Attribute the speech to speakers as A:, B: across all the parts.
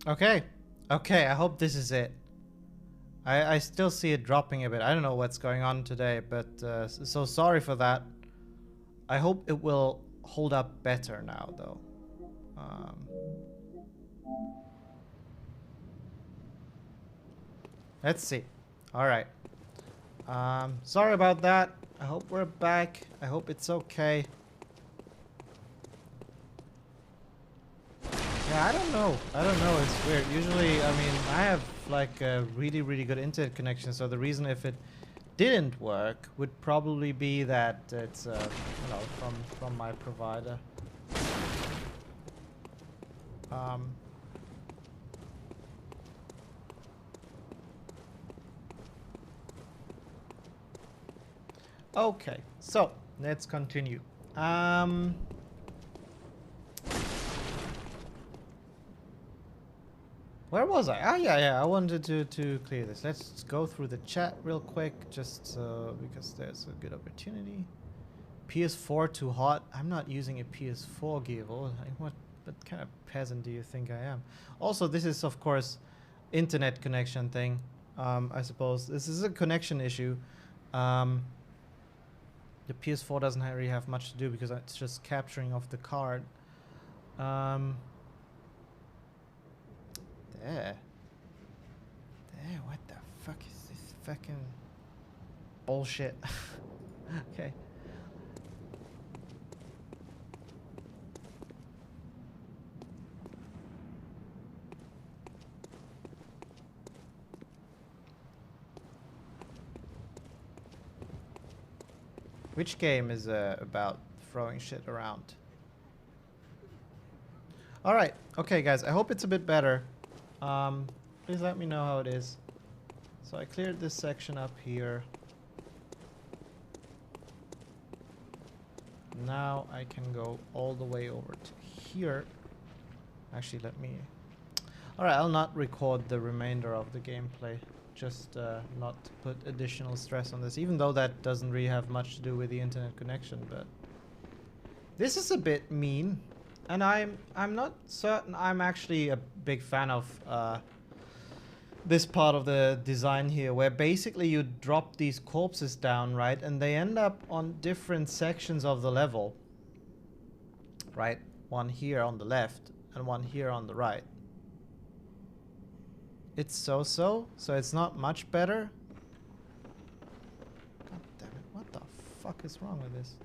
A: Okay. Okay, I hope this is it. I still see it dropping a bit. I don't know what's going on today, but so sorry for that. I hope it will hold up better now, though. Um, let's see. All right. Sorry about that. I hope we're back. I hope it's okay. Yeah, I don't know. I don't know. It's weird. Usually, I mean, I have like a really, really good internet connection. So the reason if it didn't work would probably be that it's, you know, from my provider. Um, okay, so let's continue. Um, Where was I? Ah, yeah. I wanted to clear this. Let's go through the chat real quick, just because there's a good opportunity. PS4 too hot. I'm not using a PS4, Gable. What kind of peasant do you think I am? Also, this is of course internet connection thing. I suppose this is a connection issue. Um, the PS4 doesn't really have much to do because it's just capturing of the card. Um, there. What the fuck is this fucking bullshit? Okay. Which game is about throwing shit around? Alright. Okay, guys. I hope it's a bit better. Please let me know how it is. So I cleared this section up here. Now I can go all the way over to here. Actually, let me... Alright, I'll not record the remainder of the gameplay. Just not to put additional stress on this, even though that doesn't really have much to do with the internet connection, but... This is a bit mean, and I'm not certain I'm actually a big fan of this part of the design here, where basically you drop these corpses down, right, and they end up on different sections of the level, right? One here on the left and one here on the right. It's so it's not much better. God damn it, what the fuck is wrong with this?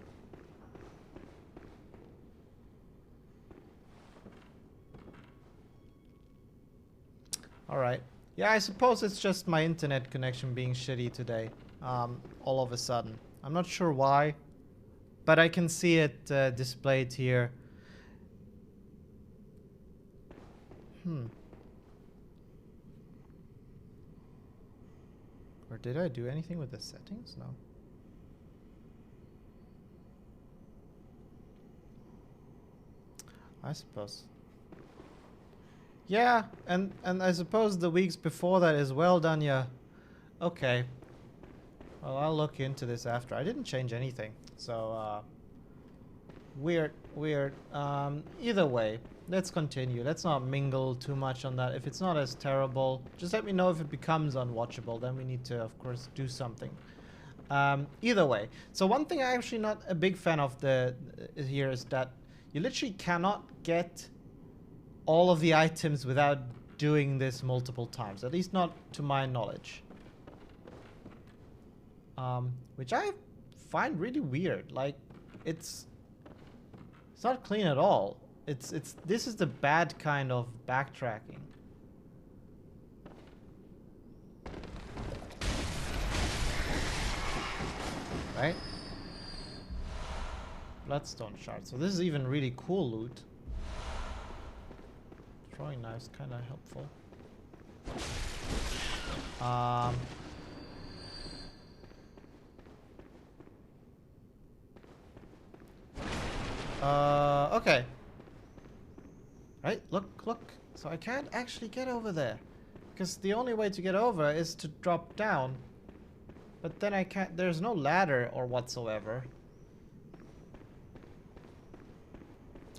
A: Alright. Yeah, I suppose it's just my internet connection being shitty today. All of a sudden. I'm not sure why, but I can see it displayed here. Or did I do anything with the settings? No. I suppose. Yeah, and I suppose the weeks before that as well, Danya. Okay. Well, I'll look into this after. I didn't change anything. So, weird. Either way, let's continue. Let's not mingle too much on that. If it's not as terrible, just let me know if it becomes unwatchable. Then we need to, of course, do something. Either way. So one thing I'm actually not a big fan of here is that you literally cannot get all of the items without doing this multiple times. At least not to my knowledge. Which I find really weird. Like, it's not clean at all. This is the bad kind of backtracking. Right? Bloodstone shard. So this is even really cool loot. Throwing knives kind of helpful. Okay. Right, look. So I can't actually get over there. Because the only way to get over is to drop down. But then I can't, there's no ladder or whatsoever.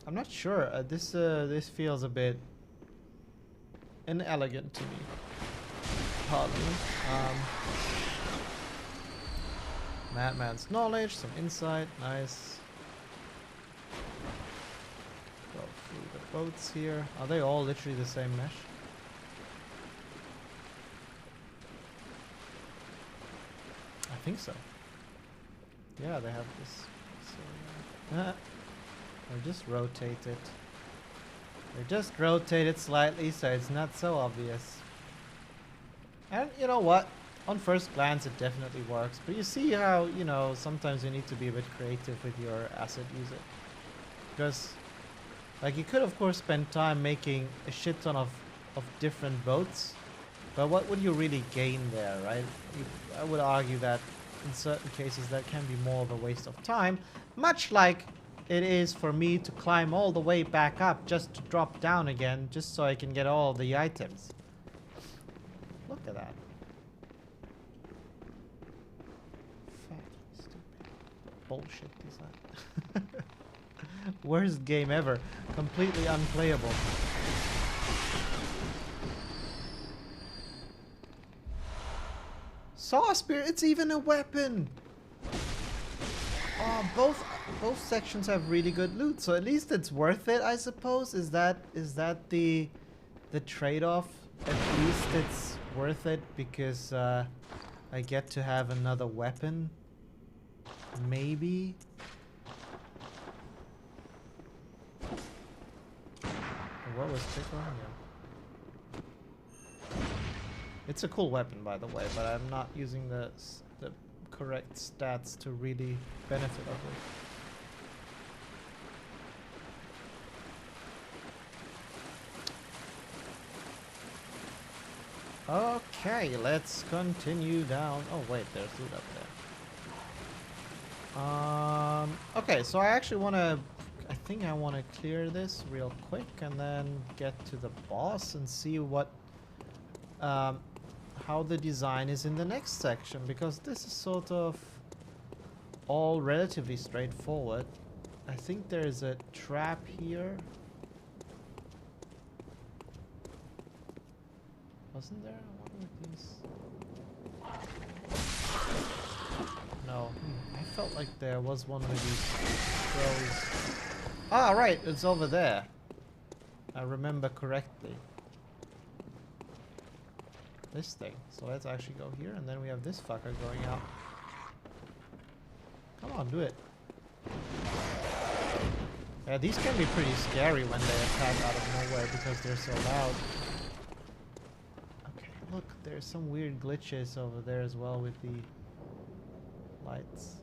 A: I'm not sure. This feels a bit inelegant to me. Pardon me. Madman's knowledge, some insight, nice. Go through the boats here. Are they all literally the same mesh? I think so. Yeah, they have this. So, they're just rotated. They're just rotated slightly, so it's not so obvious. And you know what? On first glance, it definitely works. But you see how, you know, sometimes you need to be a bit creative with your asset user. Because, like, you could, of course, spend time making a shit ton of different boats. But what would you really gain there, right? I would argue that in certain cases that can be more of a waste of time. Much like it is for me to climb all the way back up just to drop down again, just so I can get all the items. Look at that. Fat, stupid, bullshit design. Worst game ever. Completely unplayable. Saw spear, it's even a weapon. Oh, both sections have really good loot, so at least it's worth it, I suppose. Is that the trade-off? At least it's worth it because I get to have another weapon. Maybe. What was tickling? Yeah. It's a cool weapon, by the way, but I'm not using the correct stats to really benefit of it. Okay, let's continue down. Oh wait, there's loot up there. Okay, so I actually want to... I think I want to clear this real quick and then get to the boss and see what... how the design is in the next section, because this is sort of all relatively straightforward. I think there is a trap here. Wasn't there one with these? No. I felt like there was one with these throws. Ah, right, it's over there. I remember correctly. This thing. So let's actually go here, and then we have this fucker going out. Come on, do it. Yeah, these can be pretty scary when they attack out of nowhere because they're so loud. Okay, look, there's some weird glitches over there as well with the lights.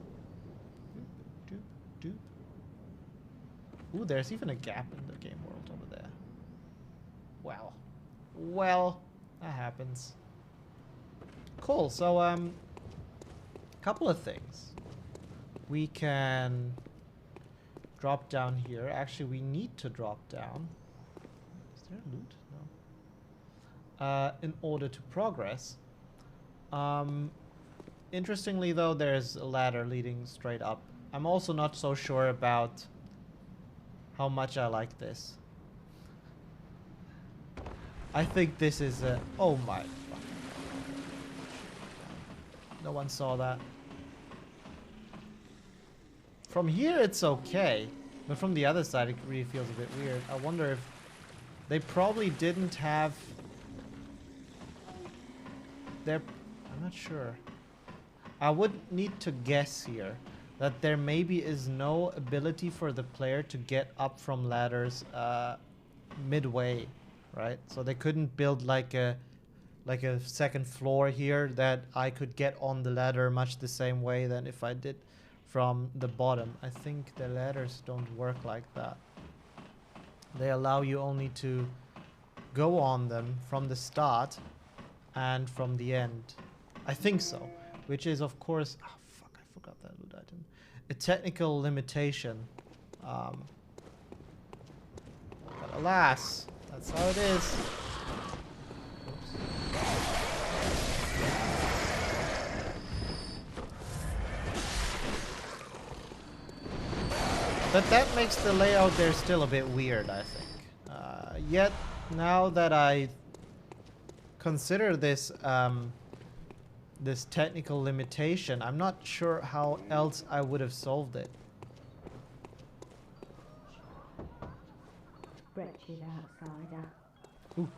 A: Doop, doop, doop. Ooh, there's even a gap in the game world over there. Wow. Well, that happens. Cool, so couple of things. We can drop down here. Actually, we need to drop down. Is there loot? No. In order to progress. Interestingly though, there's a ladder leading straight up. I'm also not so sure about how much I like this. I think this is a... Oh my fucking God. No one saw that. From here it's okay, but from the other side it really feels a bit weird. I wonder if they probably didn't have their... I'm not sure. I would need to guess here that there maybe is no ability for the player to get up from ladders midway, right? So they couldn't build like a second floor here that I could get on the ladder much the same way than if I did from the bottom. I think the ladders don't work like that. They allow you only to go on them from the start and from the end. I think so. Which is, of course... Oh, fuck, I forgot that loot item. A technical limitation. But alas, that's how it is. Oops. But that makes the layout there still a bit weird, I think. Yet, now that I consider this this technical limitation, I'm not sure how else I would have solved it.
B: Wretched outsider.
A: Ooh.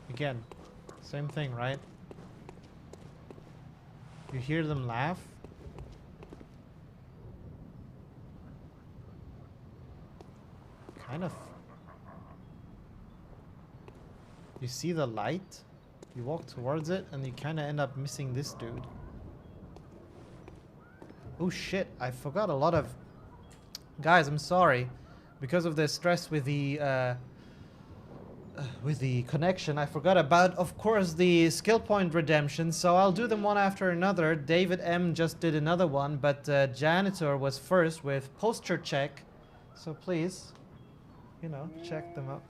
A: Again, same thing, right? You hear them laugh. Kind of. You see the light, you walk towards it, and you kind of end up missing this dude. Oh shit, I forgot a lot of... Guys, I'm sorry. Because of the stress with the connection, I forgot about, of course, the skill point redemption, so I'll do them one after another. David M just did another one, but Janitor was first with posture check, so please, you know, check them up.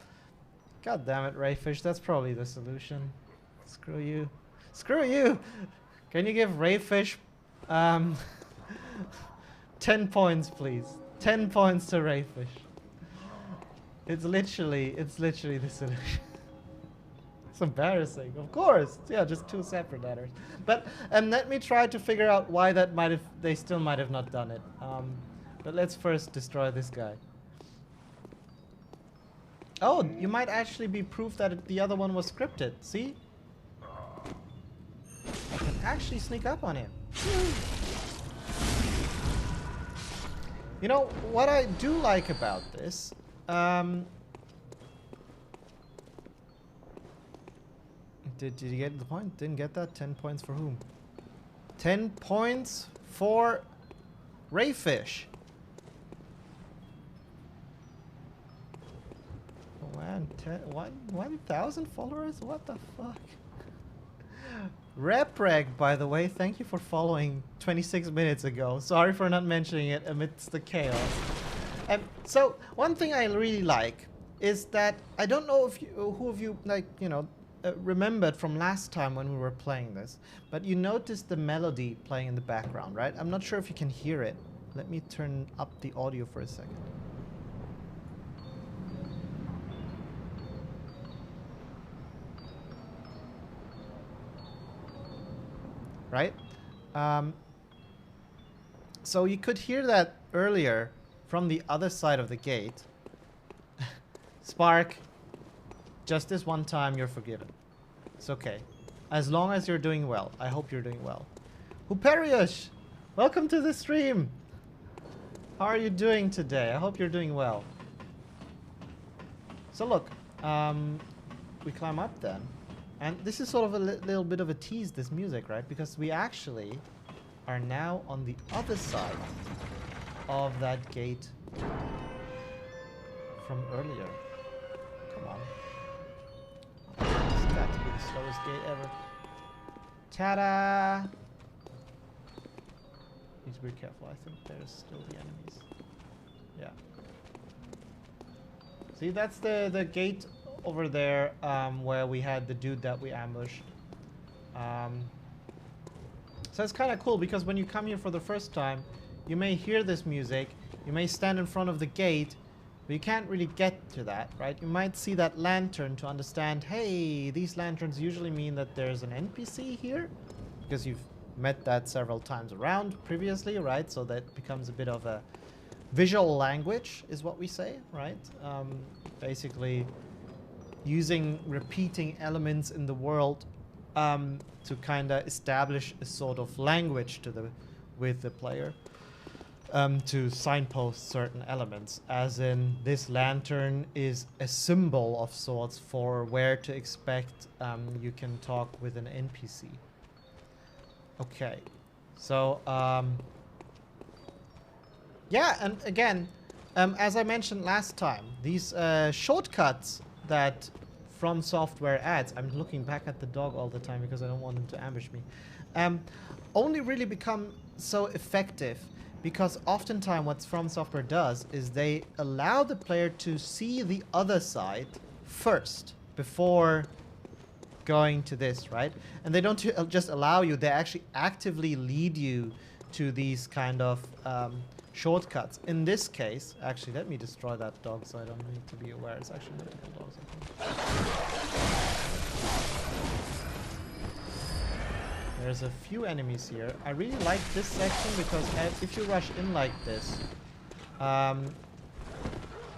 A: God damn it, Rayfish, that's probably the solution. Screw you. Screw you! Can you give Rayfish 10 points, please? 10 points to Rayfish. It's literally the solution. It's embarrassing, of course. Yeah, just two separate letters. But let me try to figure out why that might have, they still might have not done it. But let's first destroy this guy. Oh, you might actually be proof that the other one was scripted. See? I can actually sneak up on him. You know, what I do like about this... Did you get the point? Didn't get that? 10 points for whom? 10 points for Rayfish. Oh man, 1,000 followers? What the fuck? Repreg, by the way, thank you for following 26 minutes ago. Sorry for not mentioning it amidst the chaos. So, one thing I really like is that, I don't know if you, who of you, like, you know, remembered from last time when we were playing this, but you noticed the melody playing in the background, right? I'm not sure if you can hear it. Let me turn up the audio for a second. Right? So you could hear that earlier from the other side of the gate. Spark, just this one time you're forgiven. It's okay. As long as you're doing well. I hope you're doing well. Huperiush, welcome to the stream. How are you doing today? I hope you're doing well. So look, we climb up then. And this is sort of a little bit of a tease, this music, right? Because we actually are now on the other side of that gate from earlier. Come on. It's got to be the slowest gate ever. Ta-da! Need to be careful. I think there's still the enemies. Yeah. See, that's the gate over there where we had the dude that we ambushed. So it's kind of cool because when you come here for the first time, you may hear this music, you may stand in front of the gate, but you can't really get to that, right? You might see that lantern to understand, hey, these lanterns usually mean that there's an NPC here, because you've met that several times around previously, right? So that becomes a bit of a visual language, is what we say, right? Basically using repeating elements in the world to kind of establish a sort of language to with the player, to signpost certain elements, as in this lantern is a symbol of sorts for where to expect you can talk with an NPC. Okay, so yeah, and again, as I mentioned last time, these shortcuts that From Software adds, I'm looking back at the dog all the time because I don't want him to ambush me, only really become so effective because oftentimes what From Software does is they allow the player to see the other side first before going to this, right? And they don't just allow you, they actually actively lead you to these kind of shortcuts. In this case, actually, let me destroy that dog so I don't need to be aware. It's actually multiple dogs, I think. There's a few enemies here. I really like this section because if you rush in like this,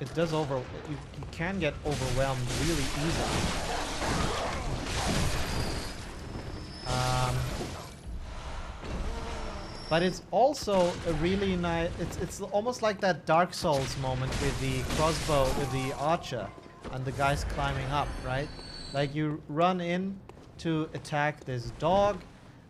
A: it does you can get overwhelmed really easily. But it's also a really nice, it's almost like that Dark Souls moment with the crossbow, with the archer and the guys climbing up, right? Like you run in to attack this dog,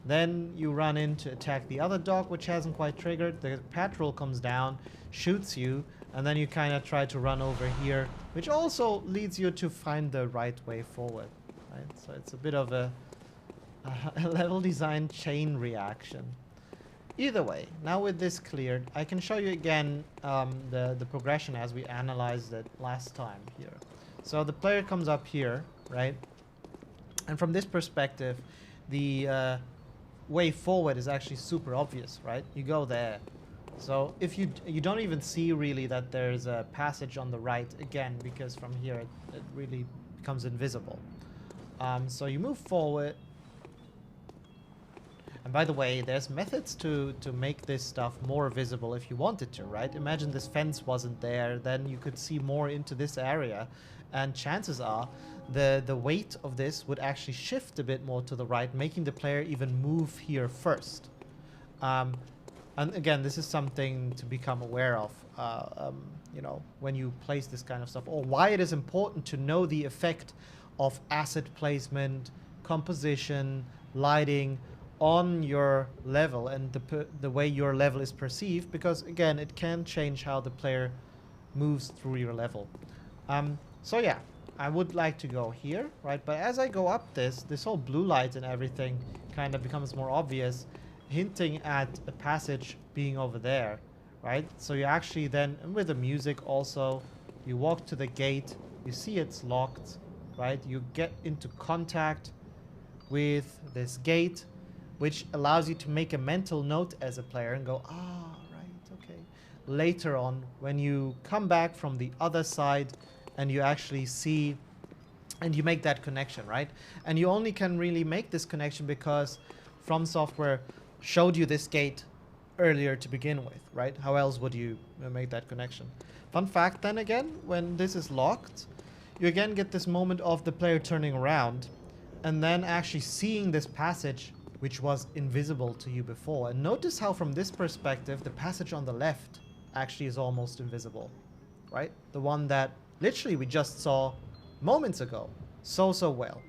A: then you run in to attack the other dog, which hasn't quite triggered. The patrol comes down, shoots you, and then you kind of try to run over here, which also leads you to find the right way forward, right? So it's a bit of a level design chain reaction. Either way, now with this cleared, I can show you again the progression as we analyzed it last time here. So the player comes up here, right? And from this perspective, the way forward is actually super obvious, right? You go there. So if you don't even see really that there's a passage on the right again, because from here it really becomes invisible. So you move forward. And by the way, there's methods to make this stuff more visible if you wanted to, right? Imagine this fence wasn't there, then you could see more into this area. And chances are the weight of this would actually shift a bit more to the right, making the player even move here first. And again, this is something to become aware of, you know, when you place this kind of stuff, or why it is important to know the effect of asset placement, composition, lighting on your level and the way your level is perceived, because again, it can change how the player moves through your level. So yeah, I would like to go here, right? But as I go up this whole blue light and everything kind of becomes more obvious, hinting at a passage being over there, right? So you actually then, and with the music also, you walk to the gate, you see it's locked, right? You get into contact with this gate, which allows you to make a mental note as a player and go, ah, right, okay. Later on, when you come back from the other side and you actually see, and you make that connection, right? And you only can really make this connection because From Software showed you this gate earlier to begin with, right? How else would you make that connection? Fun fact then again, when this is locked, you again get this moment of the player turning around and then actually seeing this passage which was invisible to you before. And notice how from this perspective, the passage on the left actually is almost invisible, right? The one that literally we just saw moments ago. So well.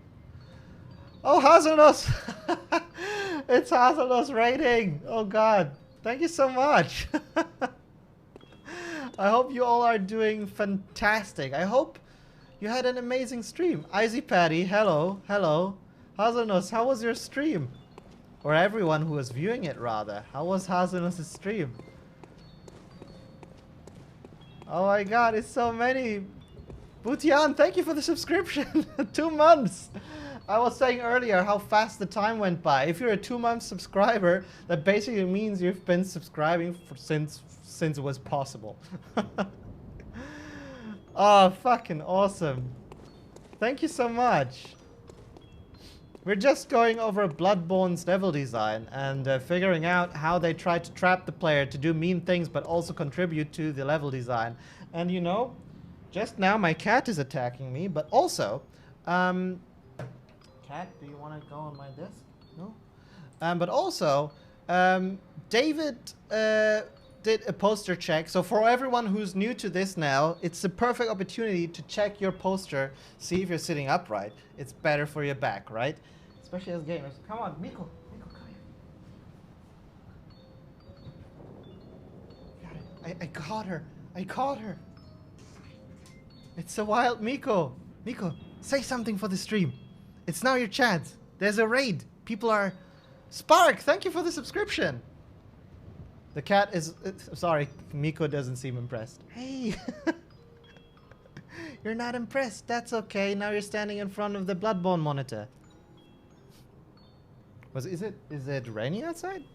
A: Oh, Hazelnuts! It's Hazelnuts rating! Oh God, thank you so much. I hope you all are doing fantastic. I hope you had an amazing stream. Izzy Patty, hello, hello. Hazelnuts, how was your stream? Or everyone who was viewing it, rather. How was Hazelnuts' stream? Oh my God, it's so many. Butian, thank you for the subscription. 2 months. I was saying earlier how fast the time went by. If you're a 2-month subscriber, that basically means you've been subscribing for since it was possible. Oh, fucking awesome. Thank you so much. We're just going over Bloodborne's level design and figuring out how they try to trap the player to do mean things but also contribute to the level design. And you know, just now my cat is attacking me, but also, cat, do you want to go on my desk? No? But also, David did a poster check. So for everyone who's new to this now, it's a perfect opportunity to check your poster, see if you're sitting upright. It's better for your back, right? Especially as gamers. Come on, Miko. Miko, come here. I caught her. I caught her. It's a wild Miko. Miko, say something for the stream. It's now your chance. There's a raid. People are... Spark, thank you for the subscription. The cat is... sorry, Miko doesn't seem impressed. Hey. You're not impressed. That's okay. Now you're standing in front of the Bloodborne monitor. Is it raining outside?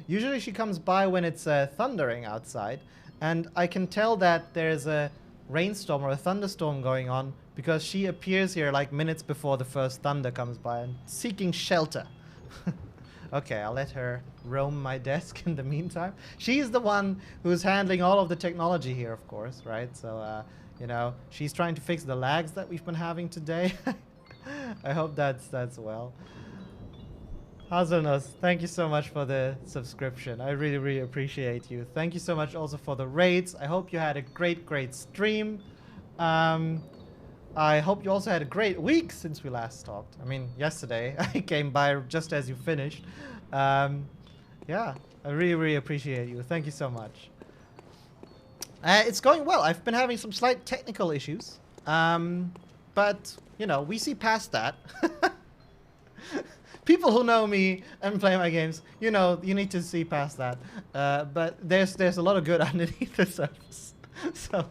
A: Usually she comes by when it's thundering outside, and I can tell that there's a rainstorm or a thunderstorm going on because she appears here like minutes before the first thunder comes by and seeking shelter. Okay, I'll let her roam my desk in the meantime. She's the one who's handling all of the technology here, of course, right? So, you know, she's trying to fix the lags that we've been having today. I hope that's well. Hazanos, thank you so much for the subscription. I really, really appreciate you. Thank you so much also for the raids. I hope you had a great stream. I hope you also had a great week since we last talked. I mean, yesterday I came by just as you finished. Yeah, I really, really appreciate you. Thank you so much. It's going well. I've been having some slight technical issues. But, you know, we see past that. People who know me and play my games, you know, you need to see past that. But there's a lot of good underneath the surface. So,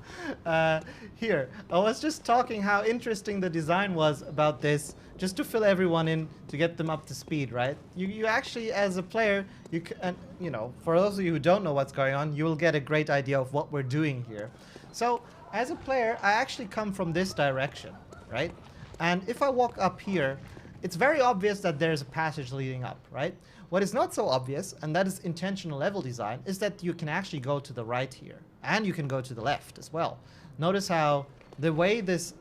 A: here, I was just talking how interesting the design was about this, just to fill everyone in, to get them up to speed, right? You actually, as a player, you know, for those of you who don't know what's going on, you will get a great idea of what we're doing here. So, as a player, I actually come from this direction, right? And if I walk up here, it's very obvious that there's a passage leading up, right? What is not so obvious, and that is intentional level design, is that you can actually go to the right here. And you can go to the left as well. Notice how the way this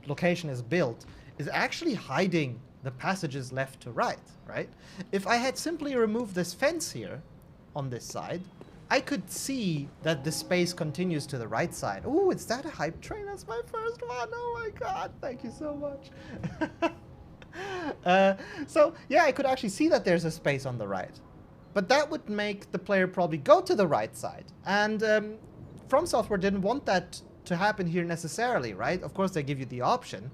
A: location is built is actually hiding the passages left to right, right? If I had simply removed this fence here on this side, I could see that the space continues to the right side. Ooh, is that a hype train? That's my first one. Oh my god, thank you so much. So, yeah, I could actually see that there's a space on the right. But that would make the player probably go to the right side. And From Software didn't want that to happen here necessarily, right? Of course, they give you the option.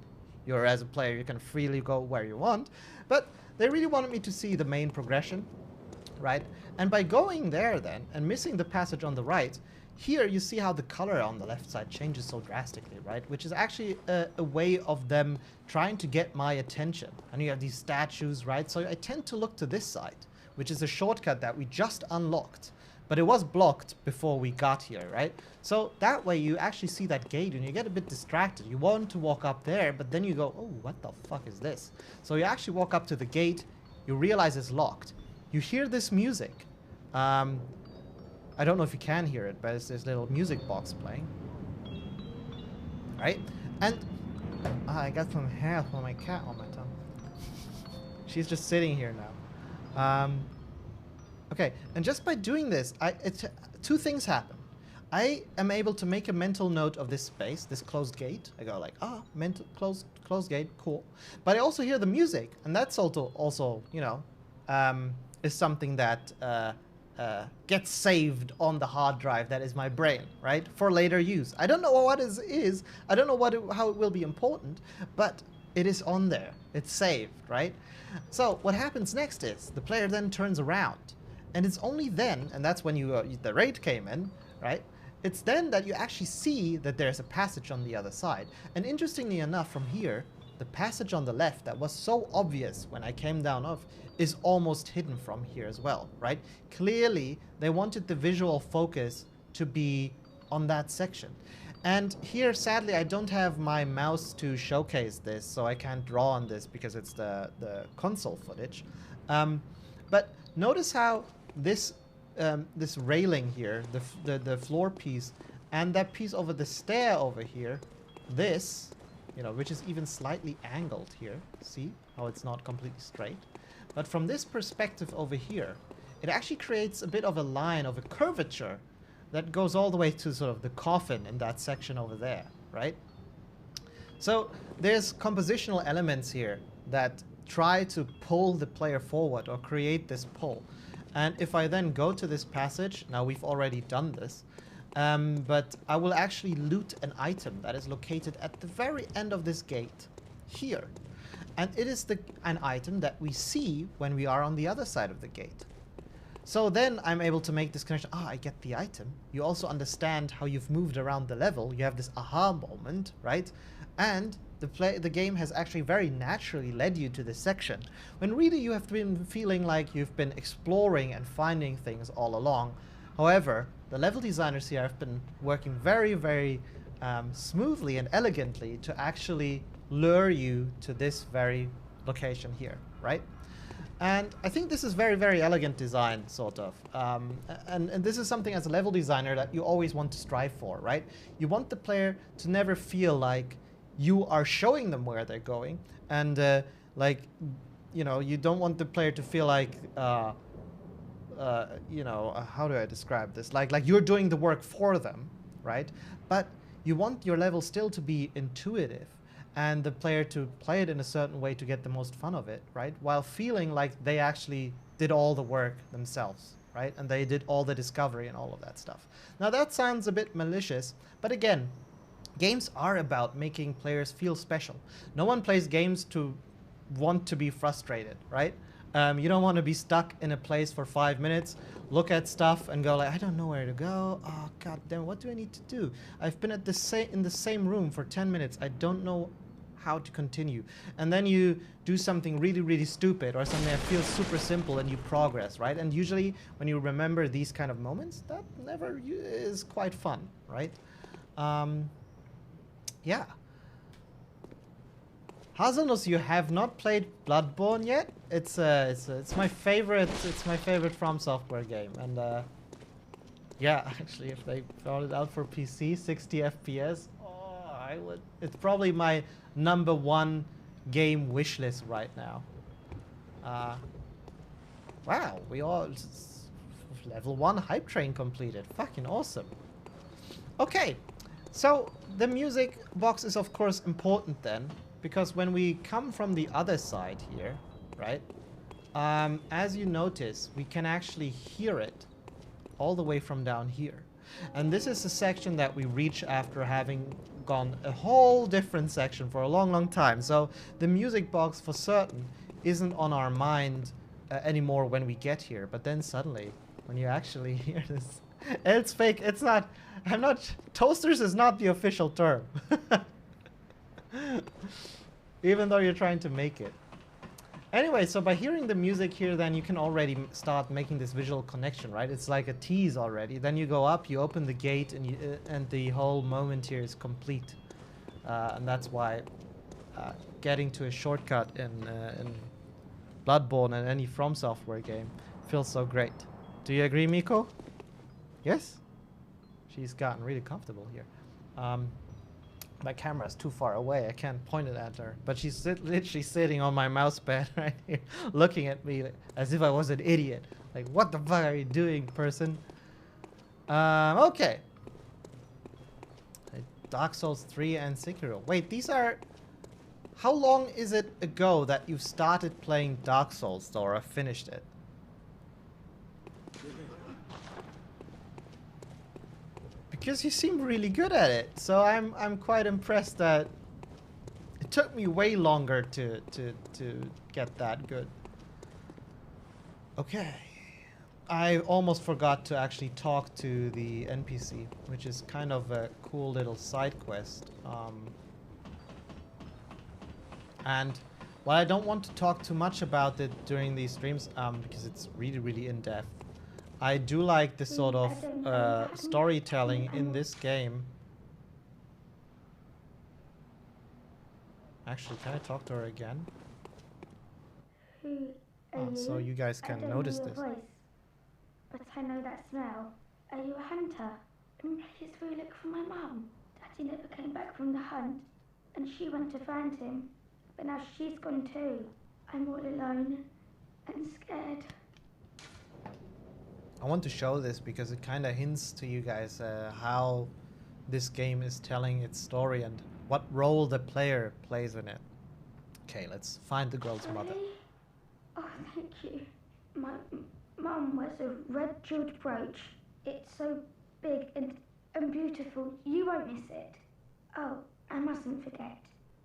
A: You're, as a player, you can freely go where you want. But they really wanted me to see the main progression, right? And by going there then, and missing the passage on the right, here you see how the color on the left side changes so drastically, right? Which is actually a way of them trying to get my attention. And you have these statues, right? So I tend to look to this side, which is a shortcut that we just unlocked. But it was blocked before we got here, right? So that way you actually see that gate and you get a bit distracted. You want to walk up there, but then you go, oh, what the fuck is this? So you actually walk up to the gate, you realize it's locked. You hear this music. I don't know if you can hear it, but it's this little music box playing. Right? And I got some hair from my cat on my tongue. She's just sitting here now. Okay, and just by doing this, two things happen. I am able to make a mental note of this space, this closed gate. I go like, mental closed gate, cool. But I also hear the music, and that's also you know, is something that gets saved on the hard drive that is my brain, right? For later use. I don't know what it is. I don't know how it will be important, but it is on there. It's saved, right? So what happens next is the player then turns around. And it's only then, and that's when the raid came in, right? It's then that you actually see that there's a passage on the other side. And interestingly enough, from here, the passage on the left that was so obvious when I came down off is almost hidden from here as well, right? Clearly, they wanted the visual focus to be on that section. And here, sadly, I don't have my mouse to showcase this, so I can't draw on this because it's the console footage. But notice how this railing here, the floor piece, and that piece over the stair over here, this, you know, which is even slightly angled here. See how it's not completely straight? But from this perspective over here, it actually creates a bit of a line of a curvature that goes all the way to sort of the coffin in that section over there, right? So there's compositional elements here that try to pull the player forward or create this pull. And if I then go to this passage, now we've already done this, but I will actually loot an item that is located at the very end of this gate here. And it is an item that we see when we are on the other side of the gate. So then I'm able to make this connection. I get the item. You also understand how you've moved around the level. You have this aha moment, right? And the game has actually very naturally led you to this section, when really you have been feeling like you've been exploring and finding things all along. However, the level designers here have been working very, very smoothly and elegantly to actually lure you to this very location here, right? And I think this is very, very elegant design, sort of. And this is something as a level designer that you always want to strive for, right? You want the player to never feel like you are showing them where they're going. And like, you know, you don't want the player to feel like, you know, how do I describe this? Like you're doing the work for them, right? But you want your level still to be intuitive, and the player to play it in a certain way to get the most fun of it, right? While feeling like they actually did all the work themselves, right? And they did all the discovery and all of that stuff. Now that sounds a bit malicious, but again, games are about making players feel special. No one plays games to want to be frustrated, right? You don't want to be stuck in a place for 5 minutes, look at stuff and go like, I don't know where to go. Oh, god damn, what do I need to do? I've been at in the same room for 10 minutes. I don't know how to continue. And then you do something really, really stupid or something that feels super simple and you progress, right? And usually when you remember these kind of moments, that never is quite fun, right? Yeah. Hazelnuts, you have not played Bloodborne yet? It's my favorite. It's my favorite From Software game, and yeah, actually, if they brought it out for PC, 60 FPS, oh, I would. It's probably my #1 game wish list right now. Wow, we all level 1 hype train completed. Fucking awesome. Okay, so the music box is of course important then, because when we come from the other side here, right, as you notice, we can actually hear it all the way from down here. And this is a section that we reach after having gone a whole different section for a long, long time. So the music box for certain isn't on our mind anymore when we get here. But then suddenly, when you actually hear this, it's fake. It's not, I'm not, toasters is not the official term. Even though you're trying to make it. Anyway, so by hearing the music here, then you can already start making this visual connection, right? It's like a tease already. Then you go up, you open the gate, and the whole moment here is complete. And that's why getting to a shortcut in Bloodborne and any From Software game feels so great. Do you agree, Miko? Yes? She's gotten really comfortable here. My camera's too far away. I can't point it at her. But she's literally sitting on my mouse pad right here, looking at me as if I was an idiot. Like, what the fuck are you doing, person? Okay. Dark Souls 3 and Sekiro. Wait, these are... How long is it ago that you started playing Dark Souls, though, or finished it? Because you seem really good at it, so I'm quite impressed that it took me way longer to get that good. Okay, I almost forgot to actually talk to the NPC, which is kind of a cool little side quest. And while I don't want to talk too much about it during these streams, because it's really, really in depth. I do like this sort of storytelling in this game. Actually, can I talk to her again? Oh, so you guys can notice this.
B: Voice, but I know that smell. Are you a hunter? Please will you look for my mum? Daddy never came back from the hunt, and she went to find him. But now she's gone too. I'm all alone and scared.
A: I want to show this because it kind of hints to you guys how this game is telling its story and what role the player plays in it. Okay, let's find the girl's mother.
B: Oh, thank you. My mum wears a red jeweled brooch. It's so big and beautiful. You won't miss it. Oh, I mustn't forget.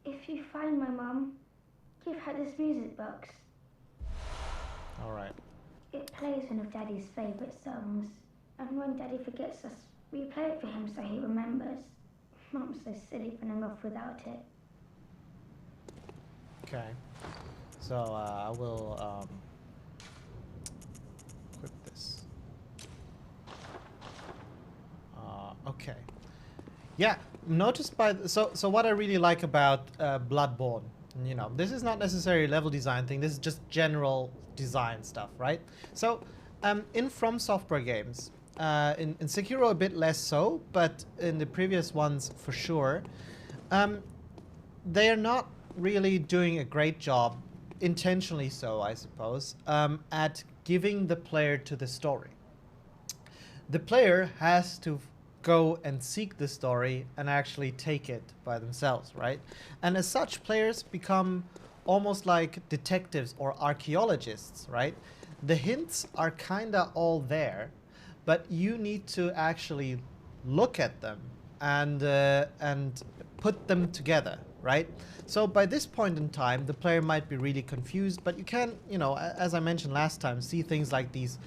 B: If you find my mum, give her this music box.
A: All right.
B: It plays one of Daddy's favourite songs, and when Daddy forgets us, we play it for him so he remembers. Mum's so silly running off without it.
A: Okay. So I will equip this. Okay. Yeah. Notice so what I really like about Bloodborne, you know, this is not necessarily a level design thing. This is just general design stuff, right? So in From Software games, in Sekiro a bit less so, but in the previous ones for sure, they are not really doing a great job, intentionally so, I suppose, at giving the player to the story. The player has to go and seek the story and actually take it by themselves, right? And as such, players become almost like detectives or archaeologists, right? The hints are kinda all there, but you need to actually look at them and put them together, right? So by this point in time, the player might be really confused, but you can, you know, as I mentioned last time, see things like these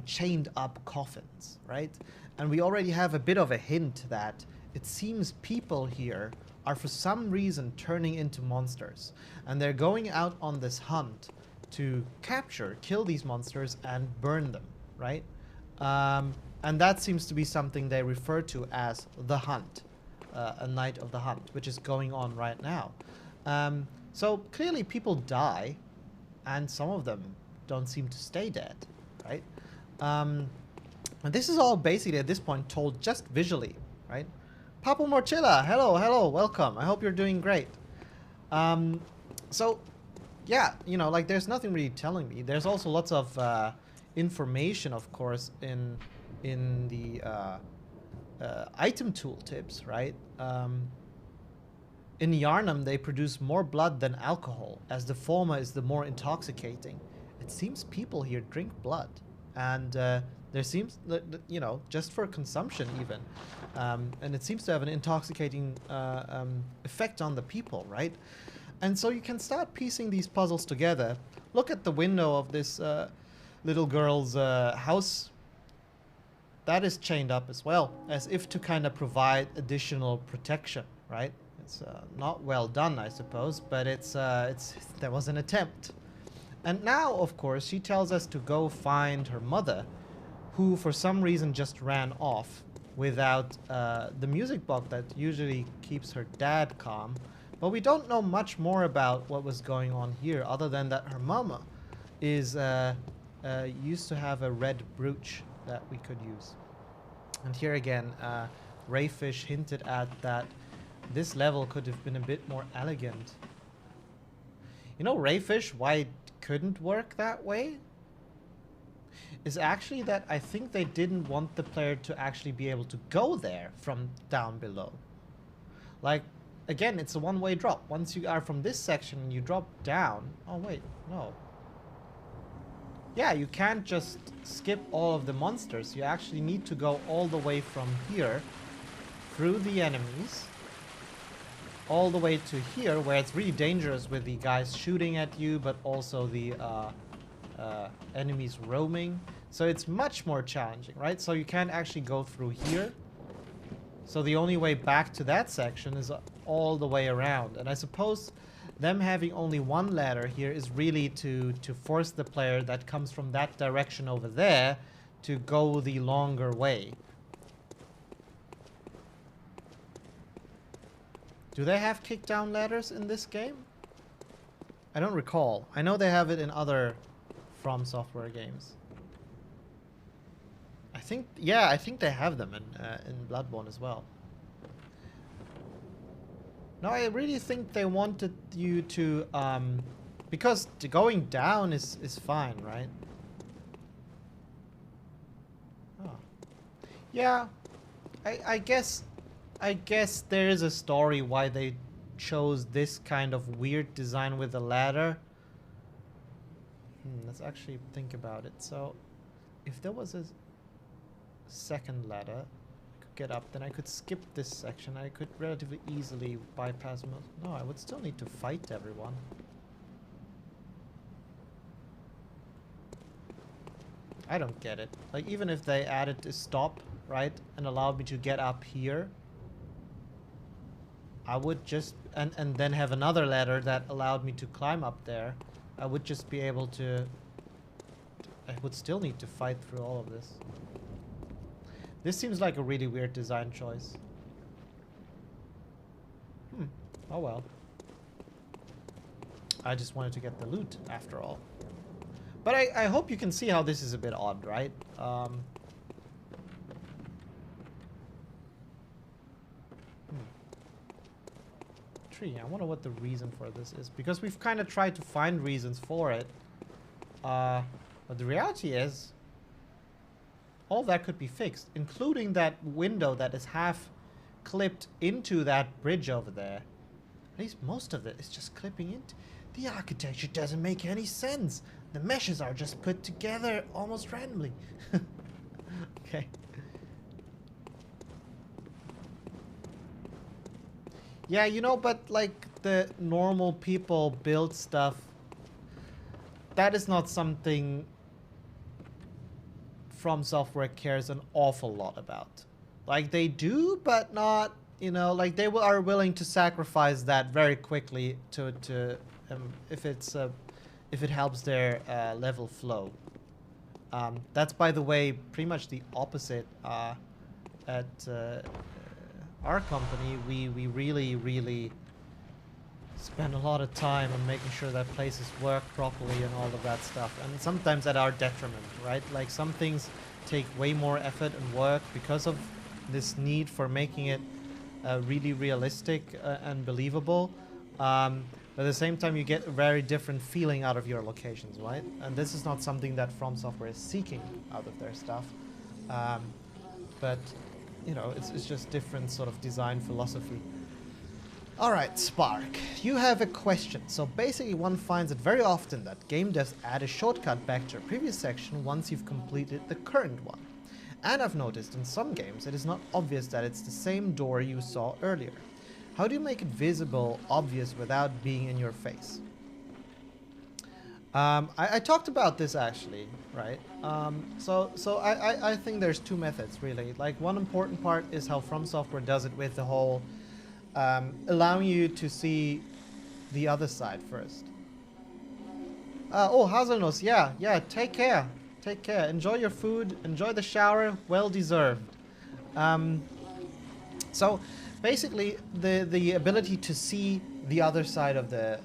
A: chained up coffins, right? And we already have a bit of a hint that it seems people here are for some reason turning into monsters. And they're going out on this hunt to kill these monsters and burn them, right? And that seems to be something they refer to as the hunt, a night of the hunt, which is going on right now. So clearly people die, and some of them don't seem to stay dead, right? And this is all basically at this point told just visually, right? Papa Morchilla, hello, welcome. I hope you're doing great. So, yeah, you know, like there's nothing really telling me. There's also lots of information, of course, in the item tooltips, right? In Yarnum, they produce more blood than alcohol, as the former is the more intoxicating. It seems people here drink blood, and there seems, you know, just for consumption even, and it seems to have an intoxicating effect on the people, right? And so you can start piecing these puzzles together. Look at the window of this little girl's house. That is chained up as well, as if to kind of provide additional protection, right? It's not well done, I suppose, but there was an attempt. And now, of course, she tells us to go find her mother, who for some reason just ran off without the music box that usually keeps her dad calm. But we don't know much more about what was going on here, other than that her mama is used to have a red brooch that we could use. And here again, Rayfish hinted at that this level could have been a bit more elegant. You know, Rayfish, why it couldn't work that way? Is actually that I think they didn't want the player to actually be able to go there from down below. Like, again, it's a one-way drop. Once you are from this section and you drop down... Oh, wait, no. Yeah, you can't just skip all of the monsters. You actually need to go all the way from here, through the enemies, all the way to here, where it's really dangerous with the guys shooting at you, but also the enemies roaming. So it's much more challenging, right? So you can't actually go through here. So the only way back to that section is all the way around. And I suppose them having only one ladder here is really to force the player that comes from that direction over there to go the longer way. Do they have kick-down ladders in this game? I don't recall. I know they have it in other From Software games. I think, yeah, I think they have them in Bloodborne as well. No, I really think they wanted you to, because going down is fine, right? Oh. Yeah, I guess there is a story why they chose this kind of weird design with a ladder. Let's actually think about it. So, if there was a second ladder I could get up, then I could skip this section. I could relatively easily bypass most. No, I would still need to fight everyone. I don't get it. Like, even if they added a stop, right, and allowed me to get up here, I would just, and then have another ladder that allowed me to climb up there. I would just be able to, I would still need to fight through all of this. This seems like a really weird design choice. Oh well. I just wanted to get the loot after all. But I hope you can see how this is a bit odd, right? Tree. I wonder what the reason for this is, because we've kind of tried to find reasons for it. But the reality is, all that could be fixed, including that window that is half clipped into that bridge over there. At least most of it is just clipping into. The architecture doesn't make any sense. The meshes are just put together almost randomly. Okay. Yeah, you know, but like the normal people build stuff. That is not something From Software cares an awful lot about. Like they do, but not, you know, like they are willing to sacrifice that very quickly to if it helps their level flow. That's, by the way, pretty much the opposite at our company. We really spend a lot of time on making sure that places work properly and all of that stuff, and sometimes at our detriment, right? Like some things take way more effort and work because of this need for making it really realistic and believable. But at the same time, you get a very different feeling out of your locations, right? And this is not something that From Software is seeking out of their stuff. But, you know, it's just different sort of design philosophy. Alright, Spark, you have a question. So basically one finds it very often that game devs add a shortcut back to a previous section once you've completed the current one. And I've noticed in some games it is not obvious that it's the same door you saw earlier. How do you make it visible, obvious, without being in your face? I talked about this actually, right? So I think there's two methods really. Like one important part is how From Software does it with the whole allowing you to see the other side first. Oh, Hazelnuts, yeah, take care. Take care. Enjoy your food, enjoy the shower, well deserved. So basically the ability to see the other side of the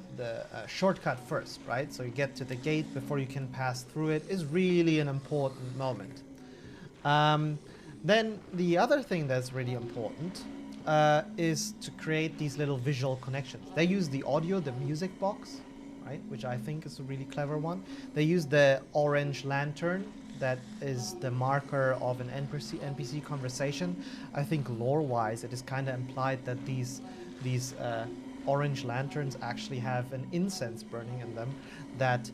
A: shortcut first, right? So you get to the gate before you can pass through it is really an important moment. Then the other thing that's really important is to create these little visual connections. They use the audio, the music box, right? Which I think is a really clever one. They use the orange lantern that is the marker of an NPC conversation. I think lore-wise, it is kind of implied that these orange lanterns actually have an incense burning in them that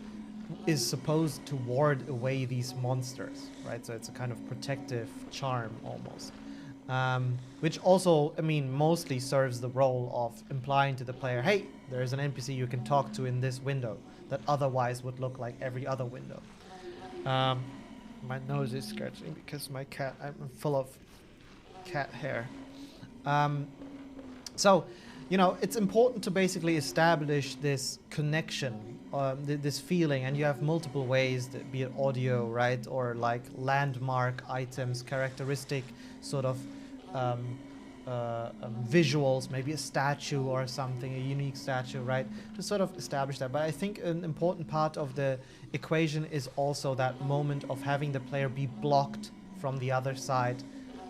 A: is supposed to ward away these monsters, right? So it's a kind of protective charm almost. Which also, I mean, mostly serves the role of implying to the player, hey, there's an NPC you can talk to in this window that otherwise would look like every other window. My nose is scratching because my cat, I'm full of cat hair. So, you know, it's important to basically establish this connection, this feeling, and you have multiple ways, that be it audio, right, or like landmark items, characteristic sort of visuals, maybe a statue or something, a unique statue, right, to sort of establish that. But I think an important part of the equation is also that moment of having the player be blocked from the other side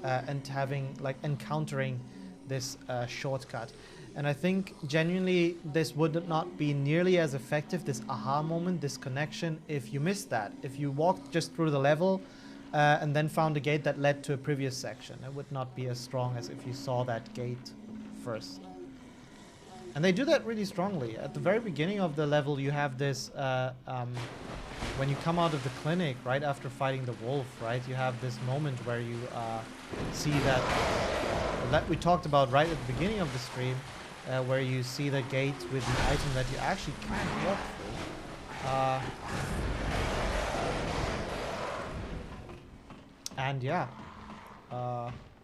A: and having, like, encountering this shortcut. And I think genuinely this would not be nearly as effective, this aha moment, this connection, if you missed that. If you walked just through the level and then found a gate that led to a previous section, it would not be as strong as if you saw that gate first. And they do that really strongly. At the very beginning of the level, you have this, when you come out of the clinic, right after fighting the wolf, right, you have this moment where you see that we talked about right at the beginning of the stream, where you see the gate with the item that you actually can't walk through. And yeah,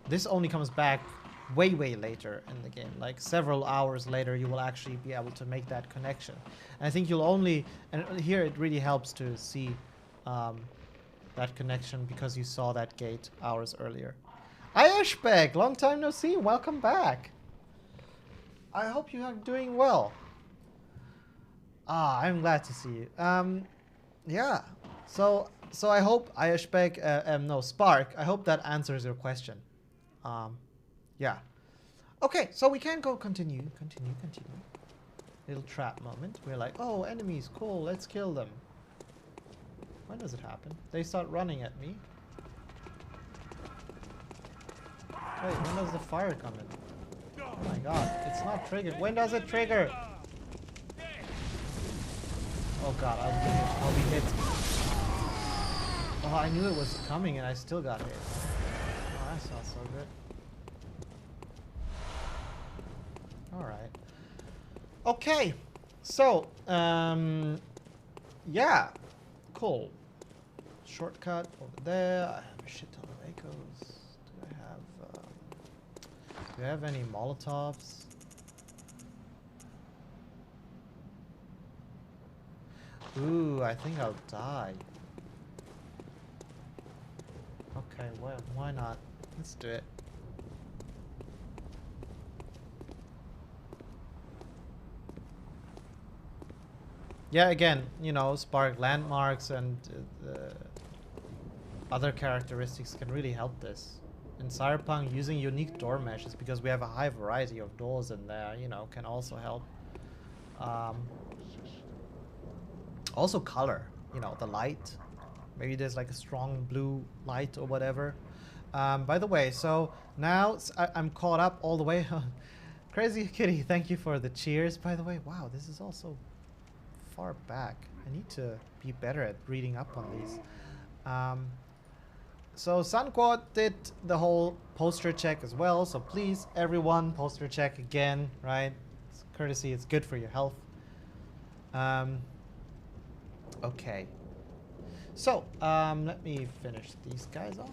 A: this only comes back way later in the game, like several hours later, you will actually be able to make that connection. And I think you'll only, and here it really helps to see that connection because you saw that gate hours earlier. Ayashbek, long time no see, welcome back. I hope you are doing well. Ah, I'm glad to see you. Yeah, so I hope Ayashbek, no, Spark, I hope that answers your question. Yeah. Okay, so we can go continue. Little trap moment. We're like, oh, enemies, cool, let's kill them. When does it happen? They start running at me. Wait, when does the fire come in? Oh my god, it's not triggered. When does it trigger? Oh god, I'll be hit. Oh, I knew it was coming and I still got hit. Oh, that's not so good. Alright. Okay. So, yeah. Cool. Shortcut over there. I have a shit ton of echoes. Do I have any Molotovs? Ooh, I think I'll die. Okay, well, why not? Let's do it. Yeah, again, you know, Spark landmarks and other characteristics can really help this. In Cyberpunk, using unique door meshes because we have a high variety of doors in there, you know, can also help. Also color, you know, the light. Maybe there's like a strong blue light or whatever. By the way, so now I'm caught up all the way. Crazy Kitty, thank you for the cheers, by the way. Wow, this is also far back. I need to be better at reading up on these. So Sunquad did the whole poster check as well. So please, everyone, poster check again, right? It's courtesy, it's good for your health. Okay. So, let me finish these guys off.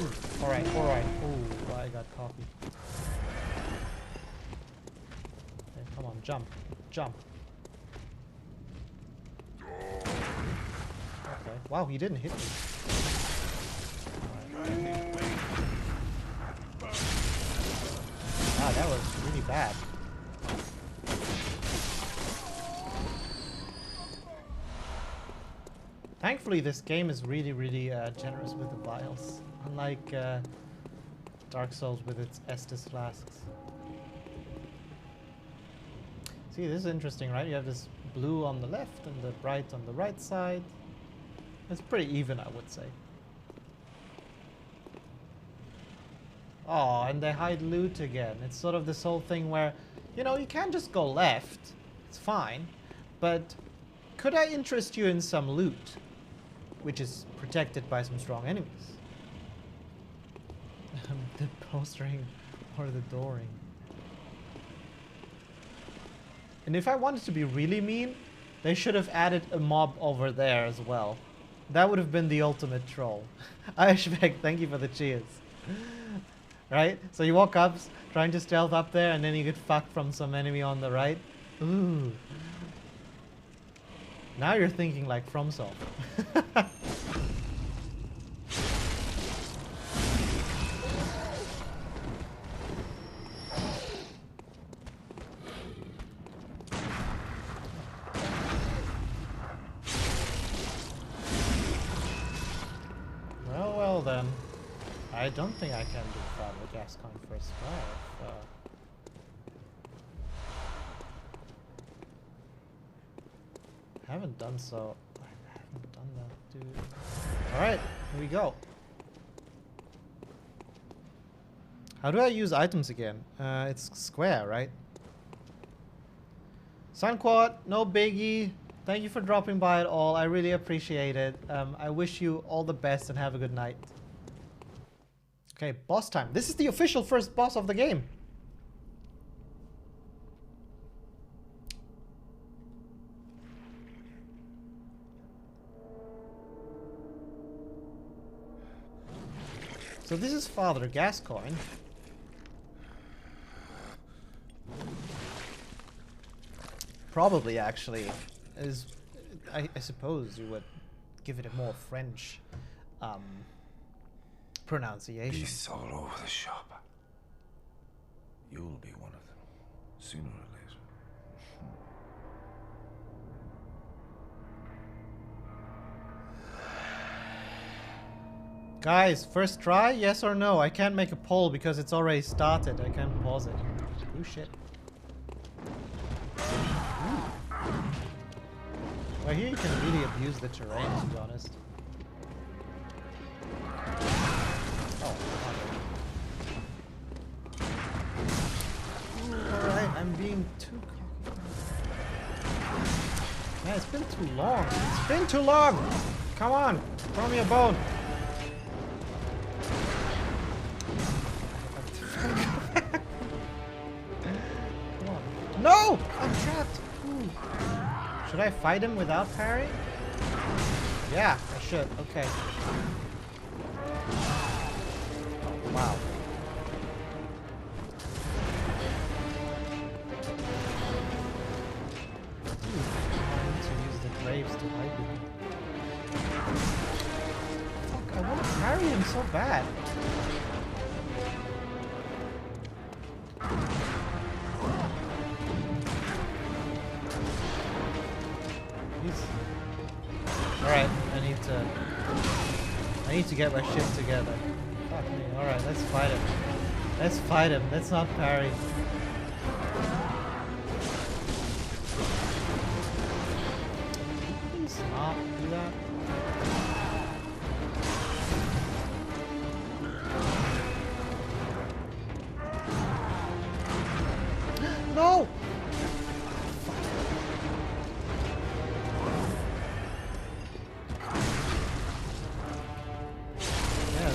A: Ooh, alright. Ooh, I got coffee. Okay, come on, jump. Okay. Wow, he didn't hit me. Wow, that was really bad. Thankfully, this game is really generous with the vials, unlike Dark Souls with its Estus flasks. See, this is interesting, right? You have this blue on the left and the bright on the right side. It's pretty even, I would say. Oh, and they hide loot again. It's sort of this whole thing where, you know, you can just go left. It's fine. But could I interest you in some loot, which is protected by some strong enemies? The postering or the dooring. And if I wanted to be really mean, they should have added a mob over there as well. That would have been the ultimate troll. Ayashbek, thank you for the cheers. Right? So you walk up, trying to stealth up there, and then you get fucked from some enemy on the right. Ooh. Now you're thinking like FromSoft. Well then. I don't think I can do that with Gascon first try. Haven't done so. I haven't done that, dude. Alright, here we go. How do I use items again? It's square, right? Sunquad, no biggie. Thank you for dropping by at all. I really appreciate it. I wish you all the best and have a good night. Okay, boss time. This is the official first boss of the game. So this is Father Gascoigne. Probably actually is, I suppose you would give it a more French pronunciation.
C: Beasts all over the shop. You'll be one of them, sooner or later.
A: Guys, first try, yes or no? I can't make a poll because it's already started. I can't pause it. Oh shit. Well, here you can really abuse the terrain, to be honest. Oh, alright, I'm being too cocky. Man, it's been too long. It's been too long! Come on, throw me a bone. Come on. No! I'm trapped! Ooh. Should I fight him without parry? Yeah, I should. Okay. Oh, wow. I need to use the graves to hide him. Fuck, I want to parry him so bad. Alright, I need to get my shit together. Fuck me. Alright, let's fight him. Let's fight him. Let's not parry. Please not do that. No!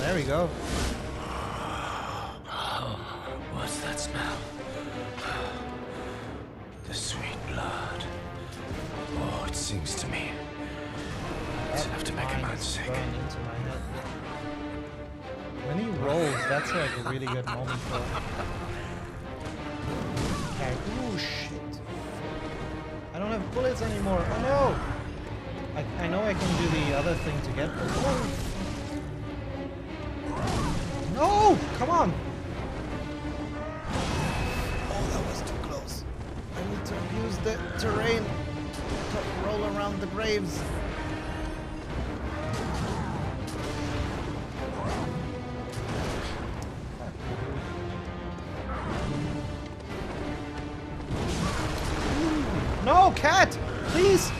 A: There we go.
C: What's that smell? The sweet blood. Oh, it sings to me. It's enough to make a man sick.
A: Into my head. When he rolls, that's like a really good moment for him. Okay. Ooh, shit. I don't have bullets anymore. Oh no! I know I can do the other thing to get them. Oh. No! Come on! Oh, that was too close. I need to use the terrain to roll around the graves. No, cat! Please!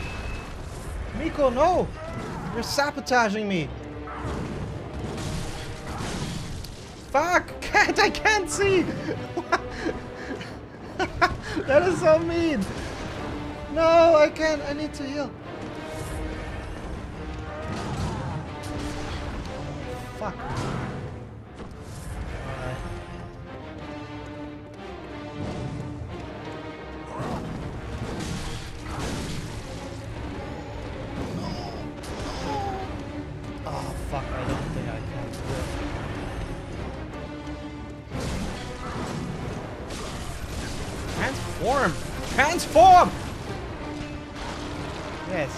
A: Miko, no! You're sabotaging me! Fuck! Cat, I can't see! That is so mean! No, I can't. I need to heal. Fuck. Alright. Oh, fuck. I don't think I can do it. Transform! Transform! Yes.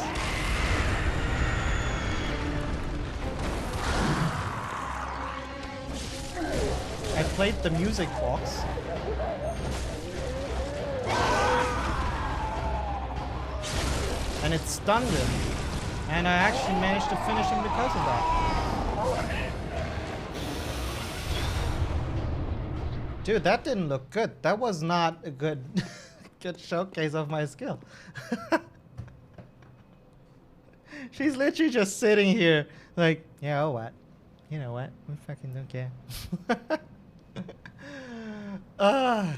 A: I played the music box. And it stunned him. And I actually managed to finish him because of that. Dude, that didn't look good. That was not a good good showcase of my skill. She's literally just sitting here like, yeah, oh what? You know what? We fucking don't care. Oh,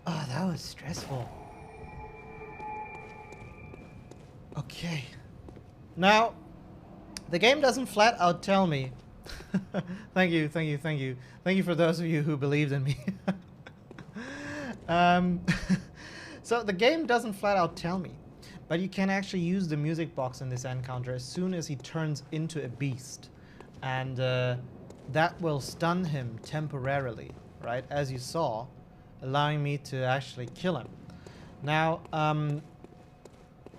A: that was stressful. Okay. Now, the game doesn't flat out tell me. Thank you, thank you, thank you. Thank you for those of you who believed in me. So the game doesn't flat out tell me. But you can actually use the music box in this encounter as soon as he turns into a beast. And that will stun him temporarily, right? As you saw, allowing me to actually kill him. Now,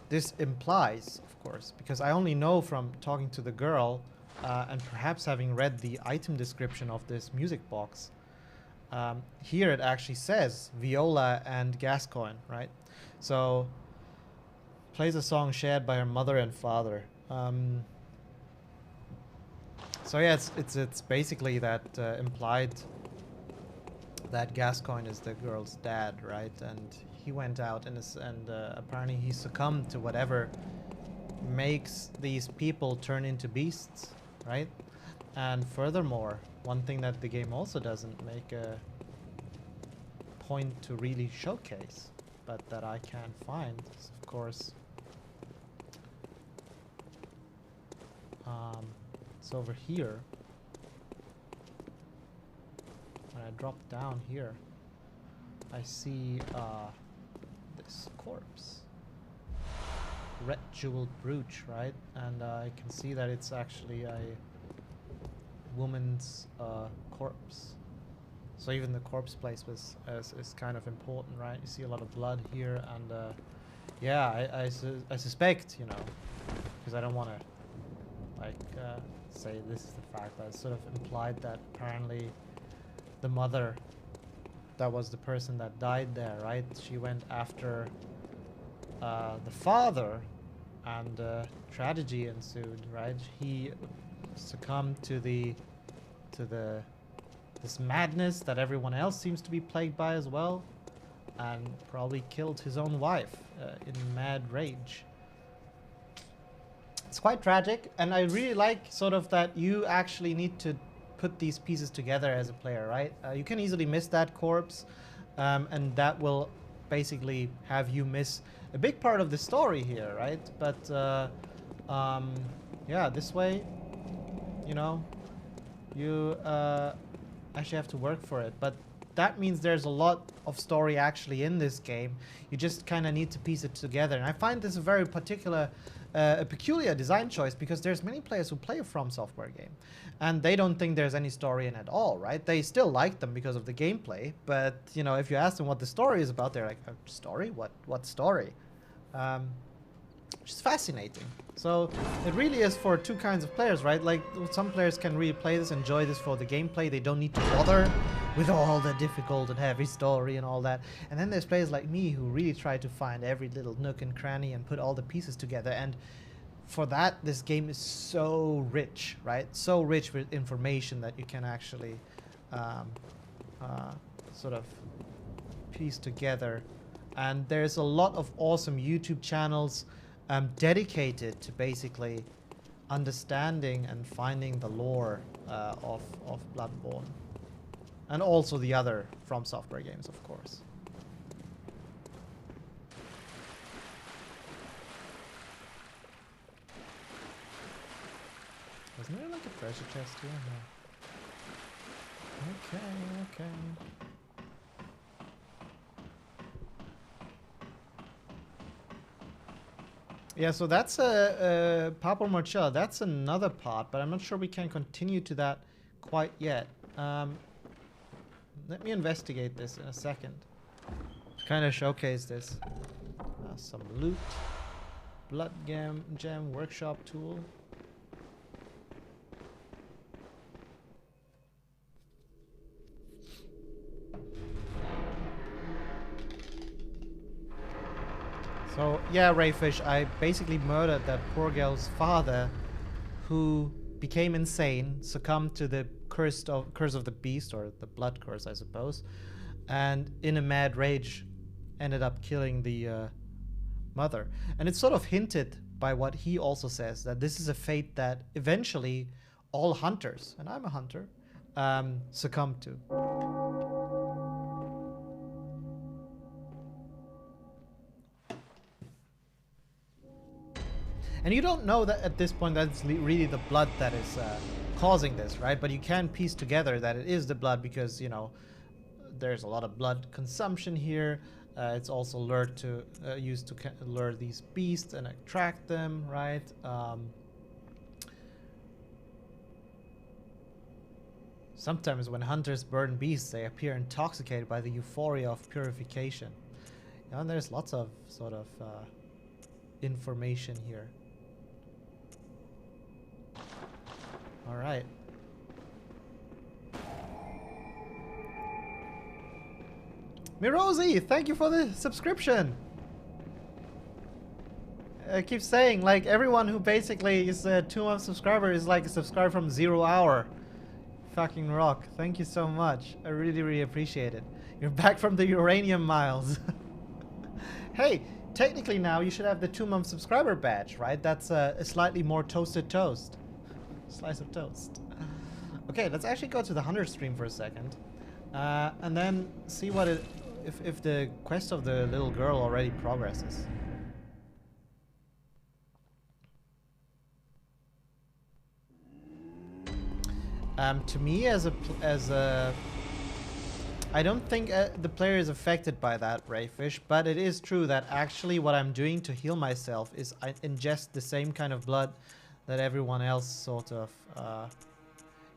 A: this implies, of course, because I only know from talking to the girl and perhaps having read the item description of this music box, here it actually says Viola and Gascoigne, right? So, plays a song shared by her mother and father. So yeah, it's basically that implied that Gascoigne is the girl's dad, right? And he went out and apparently he succumbed to whatever makes these people turn into beasts, right? And furthermore, one thing that the game also doesn't make a point to really showcase, but that I can find, is of course, it's over here. When I drop down here, I see this corpse. Red jeweled brooch, right? And I can see that it's actually a woman's corpse. So even the corpse place is kind of important, right? You see a lot of blood here, and yeah, I suspect, you know, because I don't want to like say this is the fact, but it's sort of implied that apparently the mother, that was the person that died there, right? She went after the father, and tragedy ensued, right? He succumbed to this madness that everyone else seems to be plagued by as well, and probably killed his own wife in mad rage. It's quite tragic, and I really like sort of that you actually need to put these pieces together as a player, right? You can easily miss that corpse, and that will basically have you miss a big part of the story here, right? But yeah, this way, you know, you actually have to work for it. But that means there's a lot of story actually in this game. You just kind of need to piece it together. And I find this a very a peculiar design choice, because there's many players who play a From Software game and they don't think there's any story in it at all, right? They still like them because of the gameplay, but you know, if you ask them what the story is about, they're like, story? What story? Which is fascinating. So it really is for two kinds of players, right? Like, some players can really play this, enjoy this for the gameplay. They don't need to bother with all the difficult and heavy story and all that. And then there's players like me who really try to find every little nook and cranny and put all the pieces together. And for that, this game is so rich, right? So rich with information that you can actually sort of piece together. And there's a lot of awesome YouTube channels dedicated to basically understanding and finding the lore of Bloodborne. And also the other From Software games, of course. Wasn't there like a treasure chest here? No. Okay. Yeah, so that's a Papa Marcella. That's another part, but I'm not sure we can continue to that quite yet. Let me investigate this in a second. Kind of showcase this. Some loot. Blood gem workshop tool. So, yeah, Rayfish, I basically murdered that poor girl's father, who became insane, succumbed to the curse of the beast, or the blood curse, I suppose, and in a mad rage ended up killing the mother. And it's sort of hinted by what he also says, that this is a fate that eventually all hunters, and I'm a hunter, succumb to. And you don't know that at this point that it's really the blood that is causing this, right? But you can piece together that it is the blood because, you know, there's a lot of blood consumption here. It's also lured to used to lure these beasts and attract them, right? Sometimes when hunters burn beasts, they appear intoxicated by the euphoria of purification. And there's lots of sort of information here. All right. Mirosi, thank you for the subscription. I keep saying, like, everyone who basically is a 2-month subscriber is like a subscriber from 0 hour. Fucking rock. Thank you so much. I really, really appreciate it. You're back from the uranium miles. Hey, technically now you should have the 2-month subscriber badge, right? That's a slightly more toasted toast. Slice of toast. Okay, let's actually go to the Hunter stream for a second. And then see what it... If the quest of the little girl already progresses. To me, as a, I don't think the player is affected by that, Rayfish, but it is true that actually what I'm doing to heal myself is I ingest the same kind of blood that everyone else sort of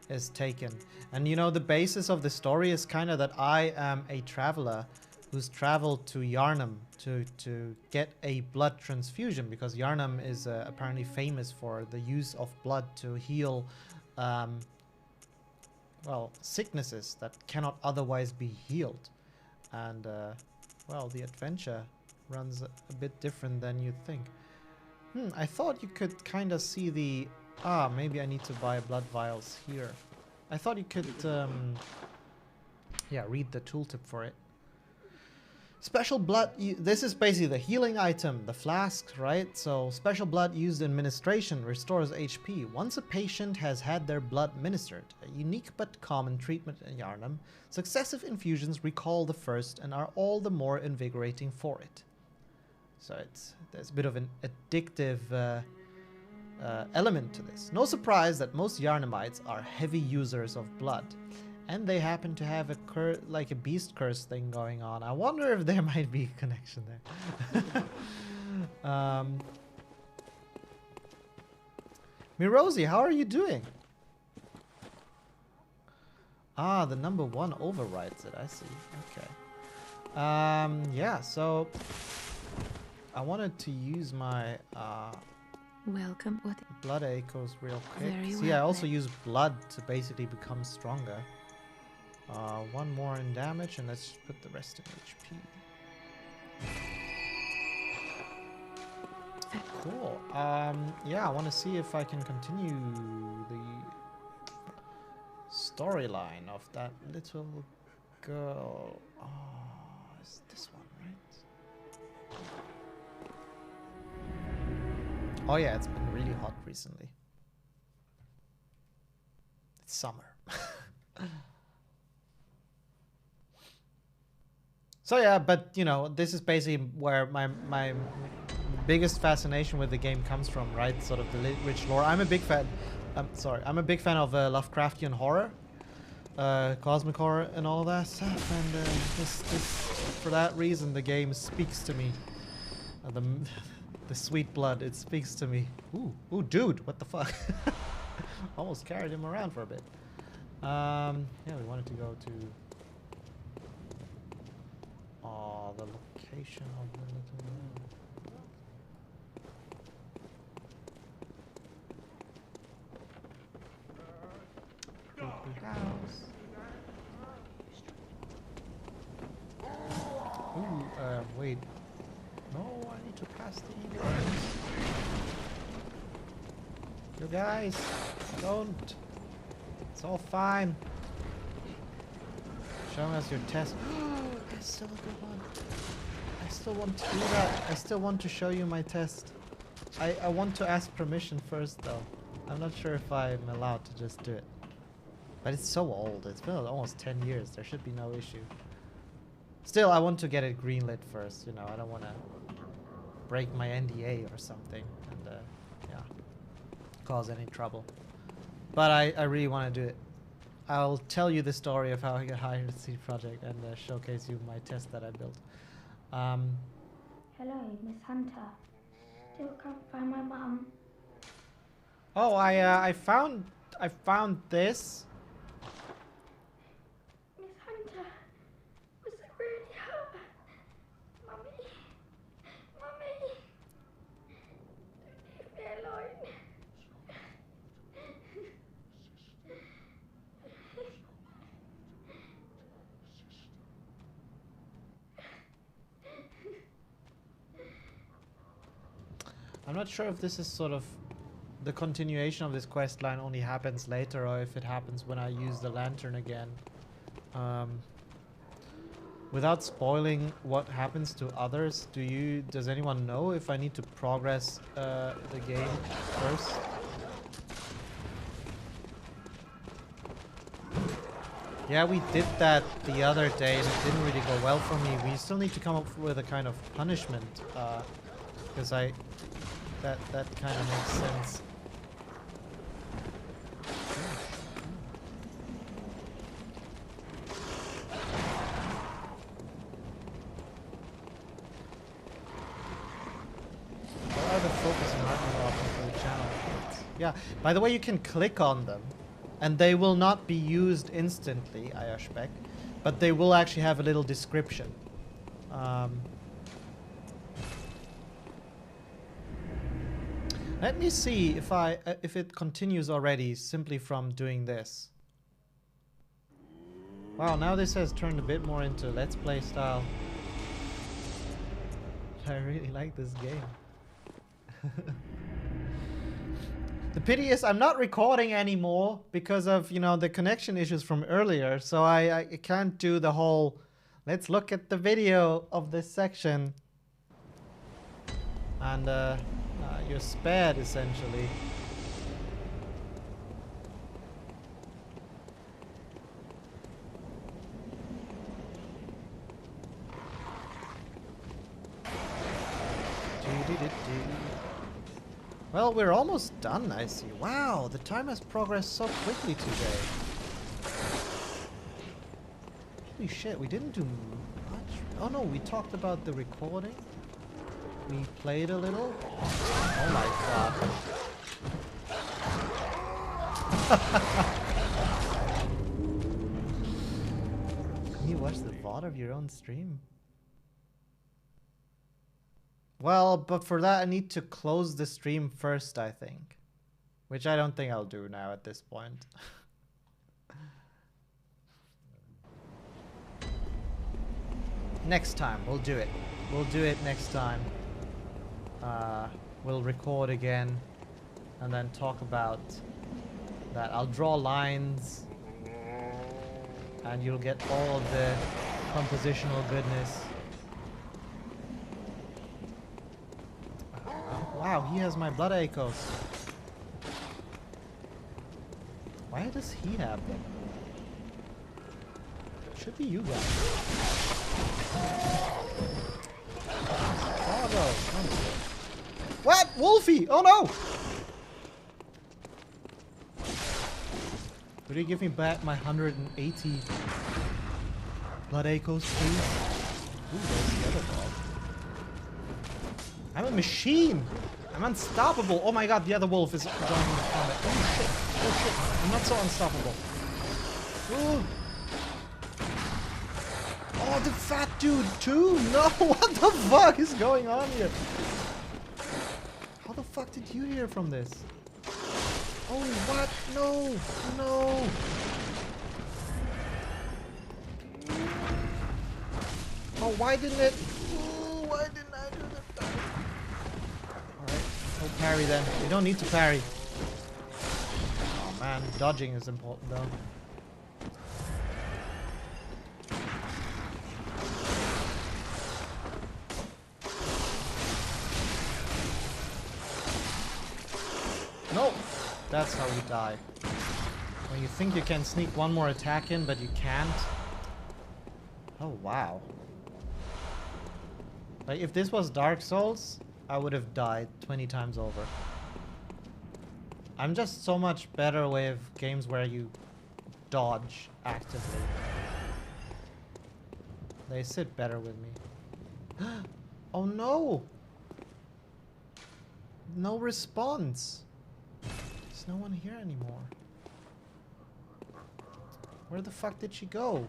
A: is taken. And you know, the basis of the story is kind of that I am a traveler who's traveled to Yharnam to get a blood transfusion, because Yharnam is apparently famous for the use of blood to heal well, sicknesses that cannot otherwise be healed. And well, the adventure runs a bit different than you'd think. I thought you could kind of see the... maybe I need to buy blood vials here. I thought you could yeah, read the tooltip for it. Special blood, this is basically the healing item, the flask, right? So special blood used in administration restores HP. Once a patient has had their blood ministered, a unique but common treatment in Yharnam, successive infusions recall the first and are all the more invigorating for it. So there's a bit of an addictive element to this. No surprise that most Yharnamites are heavy users of blood. And they happen to have like a beast curse thing going on. I wonder if there might be a connection there. Mirosi, how are you doing? The number 1 overrides it. I see. Okay. Yeah. So I wanted to use my
D: welcome. What?
A: Blood echoes real quick.
D: Very
A: See,
D: well
A: I also
D: played.
A: use blood to basically become stronger. 1 more in damage, and let's put the rest in HP. Cool. Yeah, I want to see if I can continue the storyline of that little girl. Oh, is this one, right? Oh yeah, it's been really hot recently. It's summer. So yeah, but you know, this is basically where my biggest fascination with the game comes from, right? Sort of the rich lore. I'm a big fan. I'm a big fan of Lovecraftian horror, cosmic horror, and all that stuff. And for that reason, the game speaks to me. The sweet blood, it speaks to me. Ooh, dude, what the fuck? Almost carried him around for a bit. Yeah, we wanted to go to. The location of the little creepy house. Ooh, wait. No, I need to pass the egress. You guys, don't. It's all fine. Showing us your test. That's still a good one. I still want to do that. I still want to show you my test. I want to ask permission first though. I'm not sure if I'm allowed to just do it. But it's so old. It's been almost 10 years. There should be no issue. Still, I want to get it greenlit first. You know, I don't want to break my NDA or something and yeah, cause any trouble. But I really want to do it. I'll tell you the story of how I got hired at CD Projekt and showcase you my test that I built.
B: Hello, Miss Hunter. Still can't find my mum.
A: Oh, I found this.
B: Miss Hunter, was it really her? Mummy, Mummy, don't leave me alone.
A: I'm not sure if this is sort of the continuation of this quest line only happens later or if it happens when I use the lantern again. Without spoiling what happens to others, does anyone know if I need to progress the game first? Yeah, we did that the other day and it didn't really go well for me. We still need to come up with a kind of punishment, because that kind of makes sense. What are the focus and hardware options for the channel? Yeah, by the way, you can click on them and they will not be used instantly, I expect, but they will actually have a little description. Let me see if it continues already simply from doing this. Wow, now this has turned a bit more into Let's Play style. I really like this game. The pity is I'm not recording anymore because of, you know, the connection issues from earlier. So I can't do the whole, let's look at the video of this section. And you're spared, essentially. Well, we're almost done, I see. Wow, the time has progressed so quickly today. Holy shit, we didn't do much. Oh no, we talked about the recording. We played a little. Oh my god. Can you watch the VOD of your own stream? Well, but for that I need to close the stream first, I think. Which I don't think I'll do now at this point. Next time, we'll do it. We'll do it next time. We'll record again and then talk about that. I'll draw lines and you'll get all of the compositional goodness. Wow, he has my blood echoes. Why does he have them? Should be you guys. Bravo. What? Wolfie! Oh no! Would you give me back my 180 blood echoes, please? Ooh, there's the other dog. I'm a machine! I'm unstoppable! Oh my god, the other wolf is joining the combat. Oh shit! Oh shit! I'm not so unstoppable. Ooh. Oh, the fat dude too? No! What the fuck is going on here? How the fuck did you hear from this? Oh, what? No! No! Oh, why didn't it? Oh, why didn't I do that? Alright, no parry then. We don't need to parry. Oh man, dodging is important though. No! That's how you die. When you think you can sneak one more attack in, but you can't. Oh wow. Like, if this was Dark Souls, I would have died 20 times over. I'm just so much better with games where you dodge actively. They sit better with me. Oh no! No response. There's no one here anymore. Where the fuck did she go?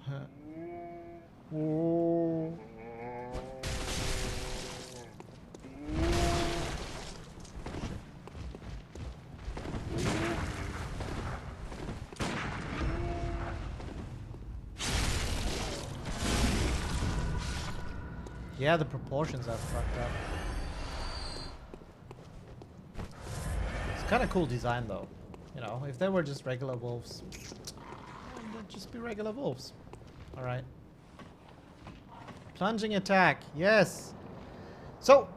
A: Huh. Whoa. Yeah, the proportions are fucked up. It's kind of cool design though. You know, if they were just regular wolves, they'd just be regular wolves. Alright. Plunging attack, yes! So,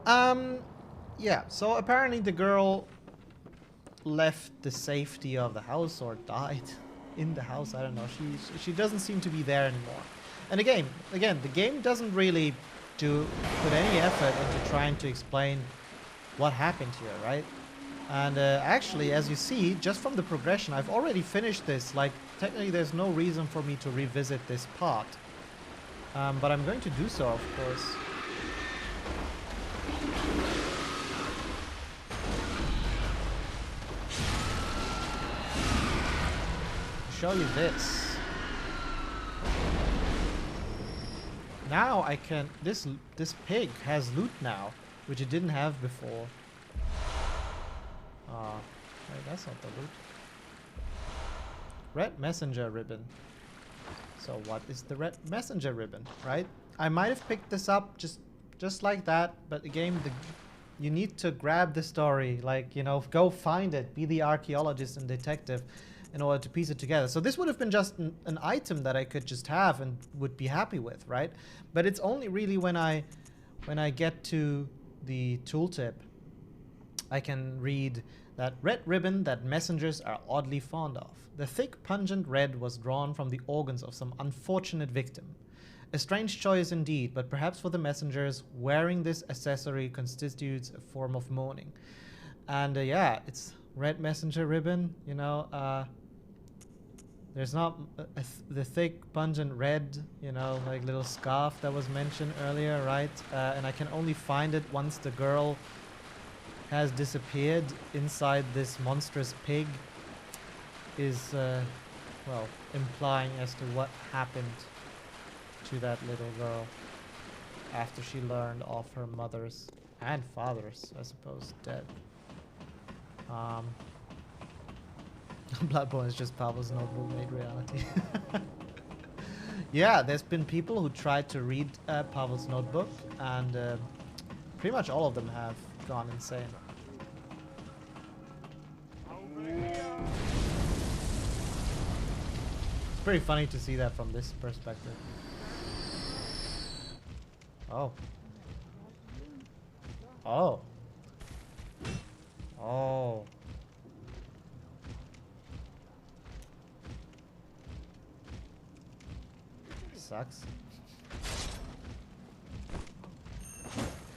A: yeah, so apparently the girl left the safety of the house or died in the house, I don't know. She doesn't seem to be there anymore. And again, the game doesn't really put any effort into trying to explain what happened here, right? And actually, as you see, just from the progression, I've already finished this. Like, technically there's no reason for me to revisit this part. But I'm going to do so, of course. To show you this. Now I can... This pig has loot now, which it didn't have before. Wait, that's not the loot. Red messenger ribbon. So what is the red messenger ribbon, right? I might have picked this up just like that, but again, you need to grab the story, like, you know, go find it, be the archaeologist and detective in order to piece it together. So this would have been just an item that I could just have and would be happy with, right? But it's only really when I get to the tooltip, I can read that red ribbon that messengers are oddly fond of. The thick, pungent red was drawn from the organs of some unfortunate victim. A strange choice indeed, but perhaps for the messengers, wearing this accessory constitutes a form of mourning. And yeah, it's red messenger ribbon, you know. There's not the thick, pungent red, you know, like little scarf that was mentioned earlier, right? And I can only find it once the girl has disappeared inside this monstrous pig is, well, implying as to what happened to that little girl after she learned of her mother's and father's, I suppose, dead. Bloodborne is just Pavel's notebook made reality. Yeah, there's been people who tried to read Pavel's notebook, and pretty much all of them have gone insane. It's pretty funny to see that from this perspective. Oh. Oh. Oh. Sucks.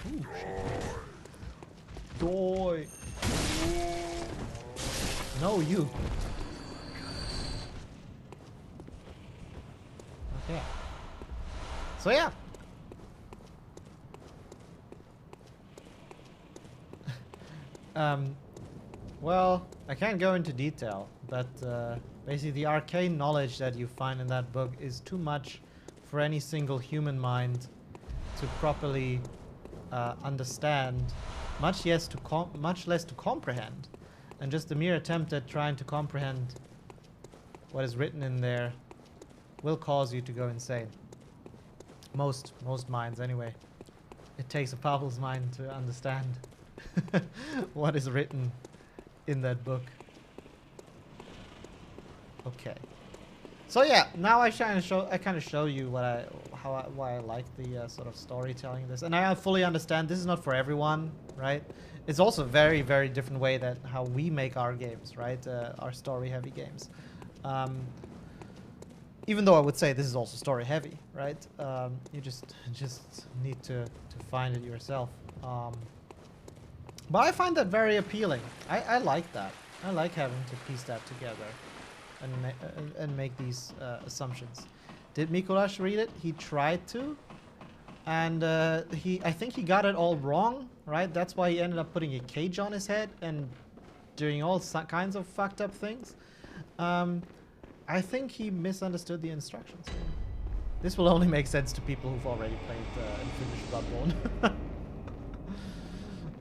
A: Ooh, shit. Doy. No, you. Okay. So yeah. Well, I can't go into detail, but basically the arcane knowledge that you find in that book is too much for any single human mind to properly understand, much less to comprehend. And just the mere attempt at trying to comprehend what is written in there will cause you to go insane. Most minds, anyway. It takes a powerful mind to understand what is written in that book. Okay. So yeah, now I kind of show you why I like the sort of storytelling of this, and I fully understand this is not for everyone, right? It's also a very, very different way that how we make our games, right? Our story-heavy games. Even though I would say this is also story-heavy, right? You just need to find it yourself. But I find that very appealing. I like that. I like having to piece that together and make these assumptions. Did Mikolash read it? He tried to. And I think he got it all wrong, right? That's why he ended up putting a cage on his head and doing all kinds of fucked up things. I think he misunderstood the instructions. This will only make sense to people who've already played and finished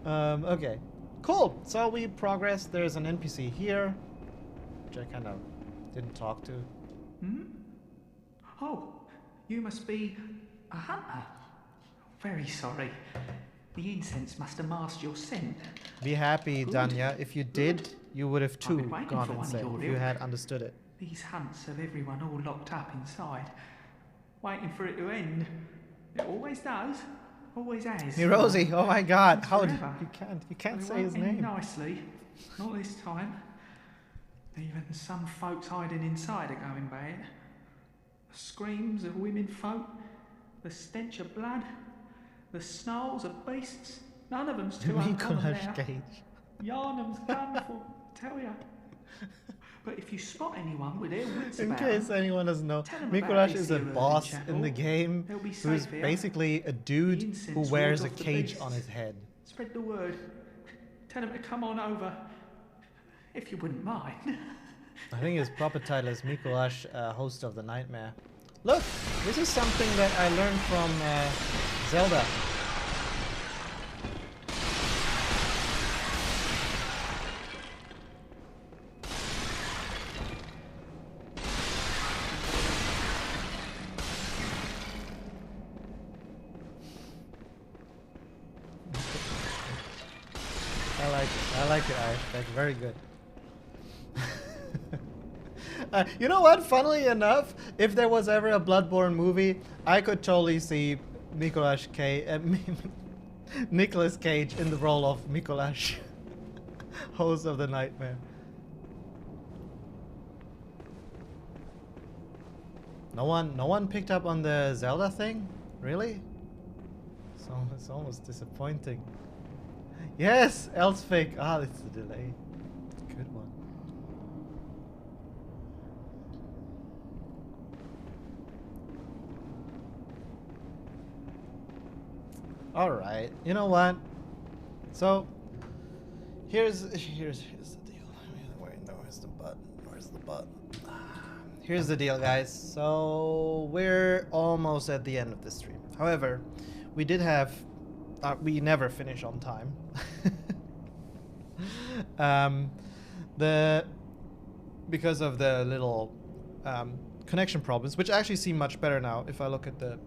A: Bloodborne. Okay, cool. So we progressed. There's an NPC here, which I kind of didn't talk to.
E: Hmm? Oh, you must be a hunter. Very sorry. The incense must have masked your scent.
A: Be happy,
E: Good.
A: Danya. If you did, you would have too
E: been waiting
A: gone
E: for one of
A: insane
E: your
A: if you
E: ilk.
A: had understood it.
E: These hunts have everyone all locked up inside, waiting for it to end. It always does. Always has.
A: Mirosi, oh my god, how did
E: Forever.
A: you can't
E: But it
A: say his
E: won't end
A: name.
E: nicely. Not this time. Even some folks hiding inside are going bad. The screams of women folk, the stench of blood, the snarls of beasts. None of them's too uncommon now.
A: Mikolash Cage.
E: Yarnum's done for, tell ya. But if you spot anyone with their wits
A: In
E: about
A: case
E: 'em,
A: anyone doesn't know,
E: tell 'em about
A: Mikolash
E: this
A: is a
E: here
A: boss
E: chapel.
A: in the game
E: They'll be
A: who's
E: safe here.
A: basically a
E: The
A: dude
E: incense
A: who wears a
E: wards off the
A: cage
E: beasts.
A: on his head.
E: Spread the word. Tell them to come on over, if you wouldn't mind.
A: I think his proper title is Mikolash, host of the Nightmare. Look, this is something that I learned from Zelda. I like it, Ash. That's very good. You know what? Funnily enough, if there was ever a Bloodborne movie, I could totally see Nicolas Cage in the role of Mikolash, host of the Nightmare. No one picked up on the Zelda thing? Really? So it's almost disappointing. Yes, Elsphick. Ah, it's the delay. Good one. All right. You know what? So here's the deal. Wait, no, where's the button? Where's the button? Here's the deal, guys. So we're almost at the end of the stream. However, we did have we never finish on time. Because of the little connection problems, which actually seem much better now if I look at the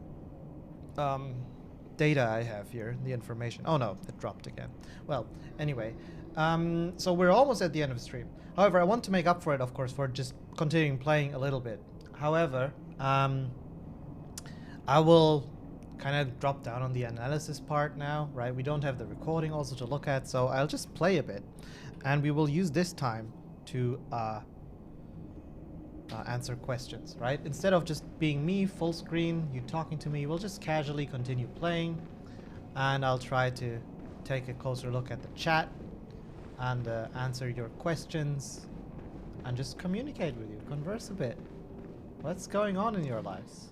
A: data I have here, the information. Oh no, it dropped again. Well, anyway, so we're almost at the end of the stream. However, I want to make up for it, of course, for just continuing playing a little bit. However, I will kind of drop down on the analysis part now, right? We don't have the recording also to look at, so I'll just play a bit, and we will use this time to answer questions, right? Instead of just being me, full screen, you talking to me, we'll just casually continue playing, and I'll try to take a closer look at the chat and answer your questions and just communicate with you, converse a bit. What's going on in your lives?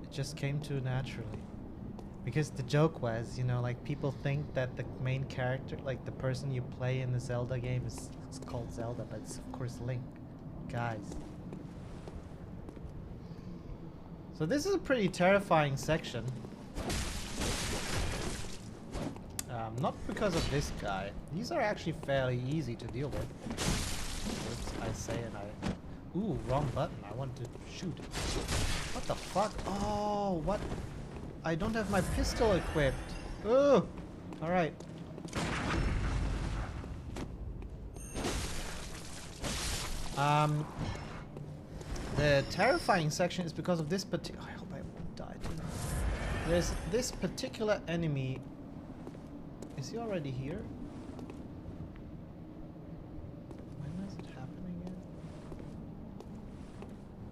A: It just came to naturally. Because the joke was, you know, like people think that the main character, like the person you play in the Zelda game is called Zelda, but it's of course Link. Guys. So this is a pretty terrifying section. Not because of this guy. These are actually fairly easy to deal with. Oops, I say and I... Ooh, wrong button. I wanted to shoot. What the fuck? Oh, what? I don't have my pistol equipped. Ooh! Alright. The terrifying section is because of this particular... I hope I won't die too. There's this particular enemy... Is he already here? When does it happen again?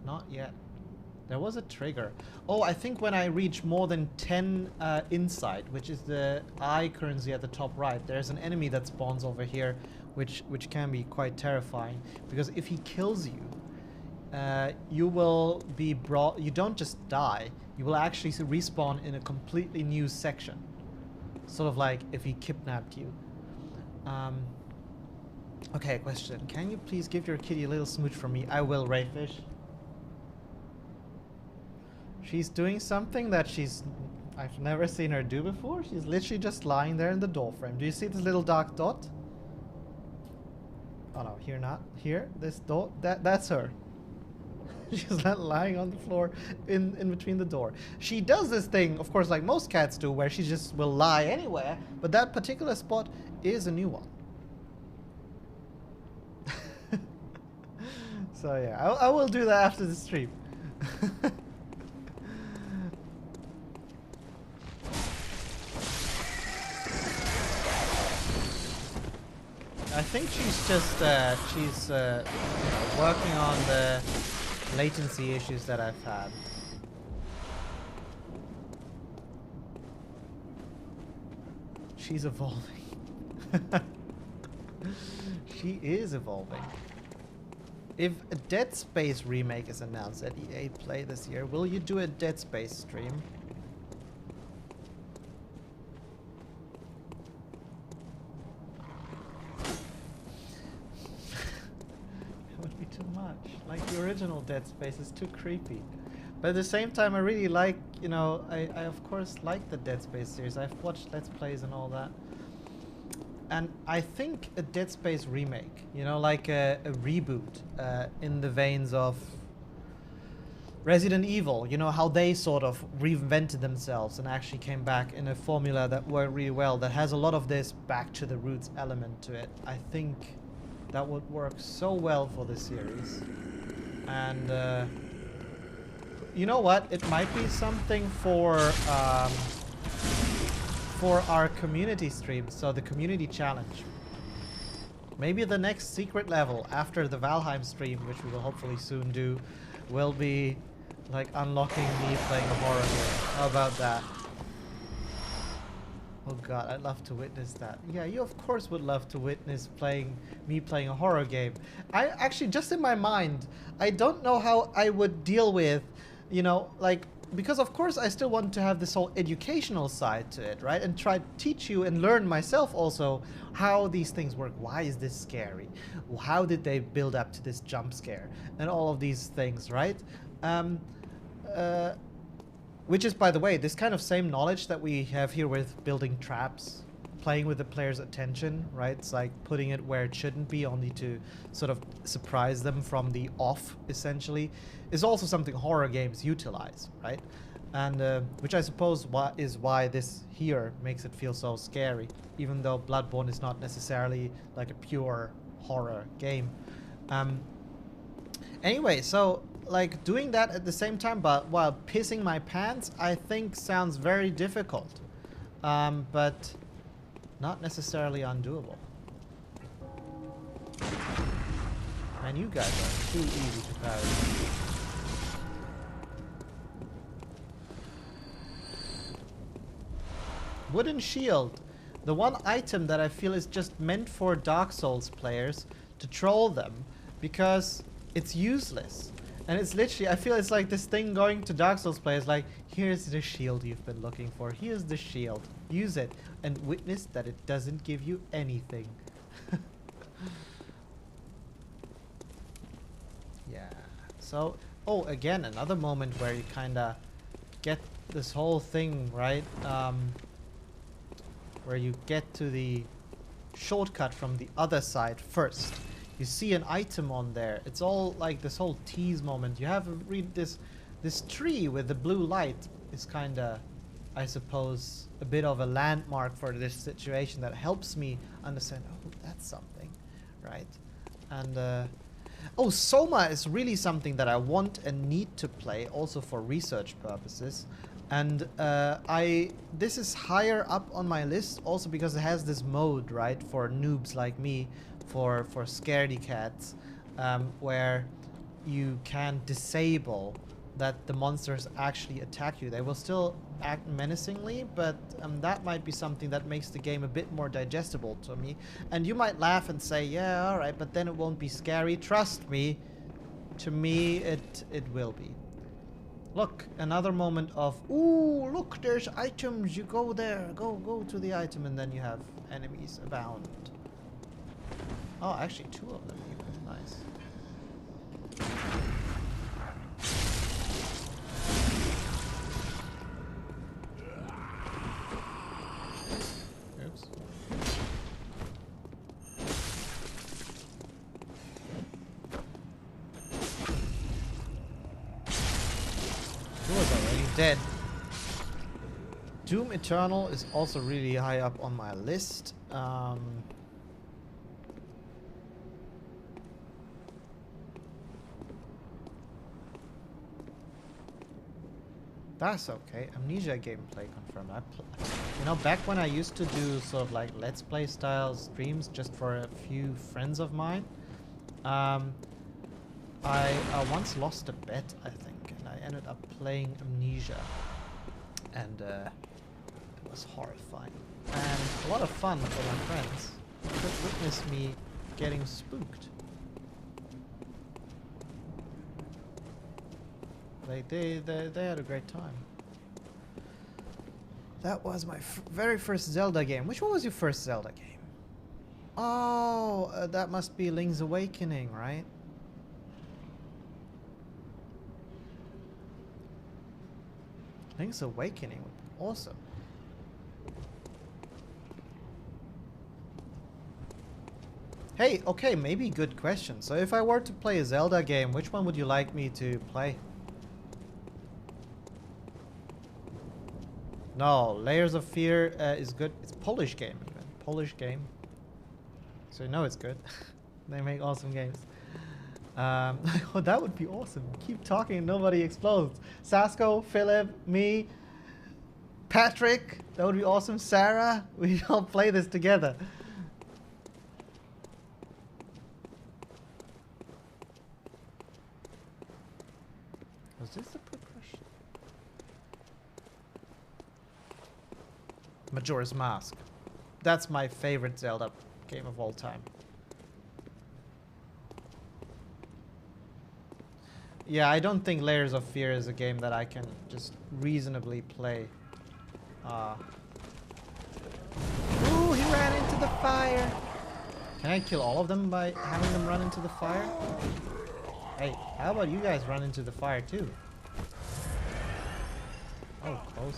A: Not yet. There was a trigger. Oh, I think when I reach more than 10 insight, which is the eye currency at the top right, there's an enemy that spawns over here, which can be quite terrifying. Because if he kills you, you will be brought... You don't just die. You will actually respawn in a completely new section. Sort of like if he kidnapped you. Okay, question. Can you please give your kitty a little smooch for me? I will, Rayfish. She's doing something that I've never seen her do before. She's literally just lying there in the door frame. Do you see this little dark dot? Oh no, here not. Here, this dot. That's her. She's not lying on the floor in between the door. She does this thing, of course, like most cats do, where she just will lie anywhere. But that particular spot is a new one. So yeah, I will do that after the stream. I think she's just working on the latency issues that I've had. She's evolving. She is evolving. If a Dead Space remake is announced at EA Play this year, will you do a Dead Space stream? Too much. Like the original Dead Space is too creepy. But at the same time, I really like, you know, I of course like the Dead Space series. I've watched Let's Plays and all that. And I think a Dead Space remake, you know, like a reboot in the veins of Resident Evil, you know, how they sort of reinvented themselves and actually came back in a formula that worked really well, that has a lot of this back to the roots element to it. I think that would work so well for the series. And you know what? It might be something for our community streams, so the community challenge. Maybe the next secret level after the Valheim stream, which we will hopefully soon do, will be like unlocking me playing a horror game. How about that? Oh god, I'd love to witness that. Yeah, you of course would love to witness me playing a horror game. I actually, just in my mind, I don't know how I would deal with, you know, like, because of course I still want to have this whole educational side to it, right? And try to teach you and learn myself also how these things work. Why is this scary? How did they build up to this jump scare? And all of these things, right? Which is, by the way, this kind of same knowledge that we have here with building traps, playing with the player's attention, right? It's like putting it where it shouldn't be, only to sort of surprise them from the off, essentially, is also something horror games utilize, right? And which I suppose is why this here makes it feel so scary, even though Bloodborne is not necessarily like a pure horror game. Anyway, so like doing that at the same time, but while pissing my pants, I think sounds very difficult, but not necessarily undoable. Man, you guys are too easy to parry. Wooden shield, the one item that I feel is just meant for Dark Souls players to troll them, because it's useless. And it's literally, I feel it's like this thing going to Dark Souls players like, here's the shield you've been looking for. Here's the shield. Use it. And witness that it doesn't give you anything. Yeah. So, oh, again, another moment where you kind of get this whole thing, right? Where you get to the shortcut from the other side first. You see an item on there. It's all like this whole tease moment. You have to read this tree with the blue light is kind of, I suppose, a bit of a landmark for this situation that helps me understand, oh, that's something, right? And oh, Soma is really something that I want and need to play also for research purposes. And this is higher up on my list also because it has this mode, right, for noobs like me, for scaredy cats, where you can disable that the monsters actually attack you. They will still act menacingly, but that might be something that makes the game a bit more digestible to me. And you might laugh and say, yeah, alright, but then it won't be scary. Trust me, to me, it will be. Look, another moment of, ooh, look, there's items. You go there, go to the item, and then you have enemies abound. Oh, actually, 2 of them even. Nice. Oops. He was already dead. Doom Eternal is also really high up on my list. That's okay. Amnesia gameplay confirmed. You know, back when I used to do sort of like Let's Play style streams just for a few friends of mine, I once lost a bet, I think, and I ended up playing Amnesia, and it was horrifying and a lot of fun for my friends who could witness me getting spooked. They had a great time. That was my very first Zelda game. Which one was your first Zelda game? Oh, that must be Link's Awakening, right? Link's Awakening would be awesome. Hey, okay, maybe good question. So if I were to play a Zelda game, which one would you like me to play? No, Layers of Fear is good. It's Polish game even. Polish game. So you know it's good. They make awesome games. Oh, that would be awesome. Keep talking and nobody explodes. Sasko, Philip, me, Patrick. That would be awesome. Sarah, we all play this together. Was this the progression? Majora's Mask. That's my favorite Zelda game of all time. Yeah, I don't think Layers of Fear is a game that I can just reasonably play. Ooh, he ran into the fire. Can I kill all of them by having them run into the fire? Hey, how about you guys run into the fire too? Oh, close.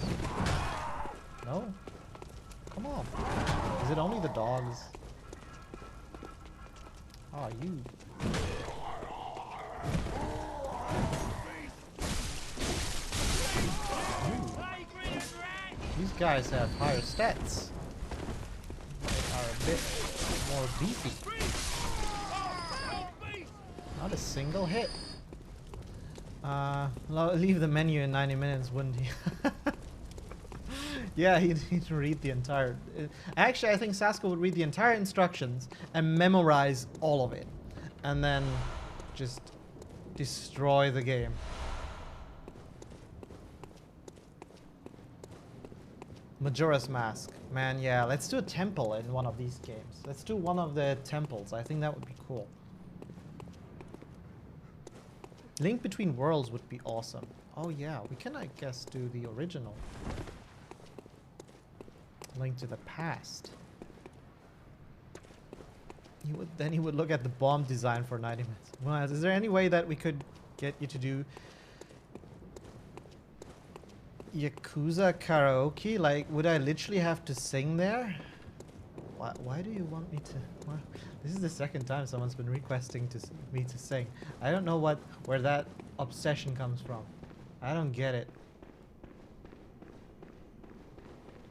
A: No? Come on. Is it only the dogs? Oh, you. These guys have higher stats. They are a bit more beefy. Not a single hit. Leave the menu in 90 minutes, wouldn't he? Yeah, he'd read the entire... Actually, I think Sasko would read the entire instructions and memorize all of it. And then just destroy the game. Majora's Mask. Man, yeah, let's do a temple in one of these games. Let's do one of the temples. I think that would be cool. Link Between Worlds would be awesome. Oh yeah, we can, I guess, do the original. Link to the Past. Then he would look at the bomb design for 90 minutes. Well, is there any way that we could get you to do Yakuza karaoke? Like, would I literally have to sing there? Why do you want me to? Well, this is the second time someone's been requesting me to sing. I don't know where that obsession comes from. I don't get it.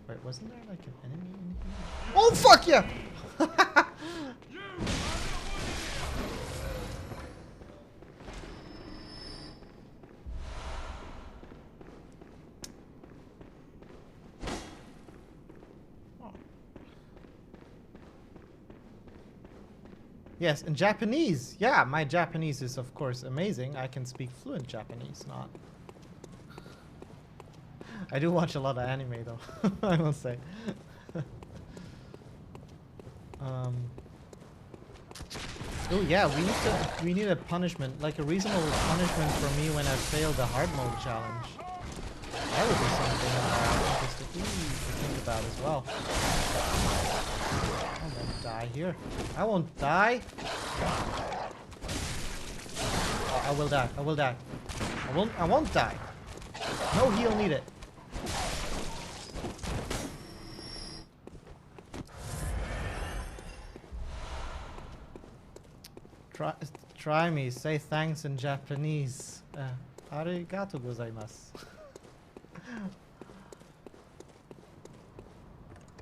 A: Wait, wasn't there like an enemy in here? Oh fuck yeah! Yes, and Japanese. Yeah, my Japanese is of course amazing. I can speak fluent Japanese, not I do watch a lot of anime though, I must say. Oh yeah, we need a punishment, like a reasonable punishment for me when I fail the hard mode challenge. That would be something I'm interested to think about as well. I won't die here. I won't die. Oh, I will die. I will die. I won't die. No heal needed. Try me. Say thanks in Japanese. Arigato gozaimasu.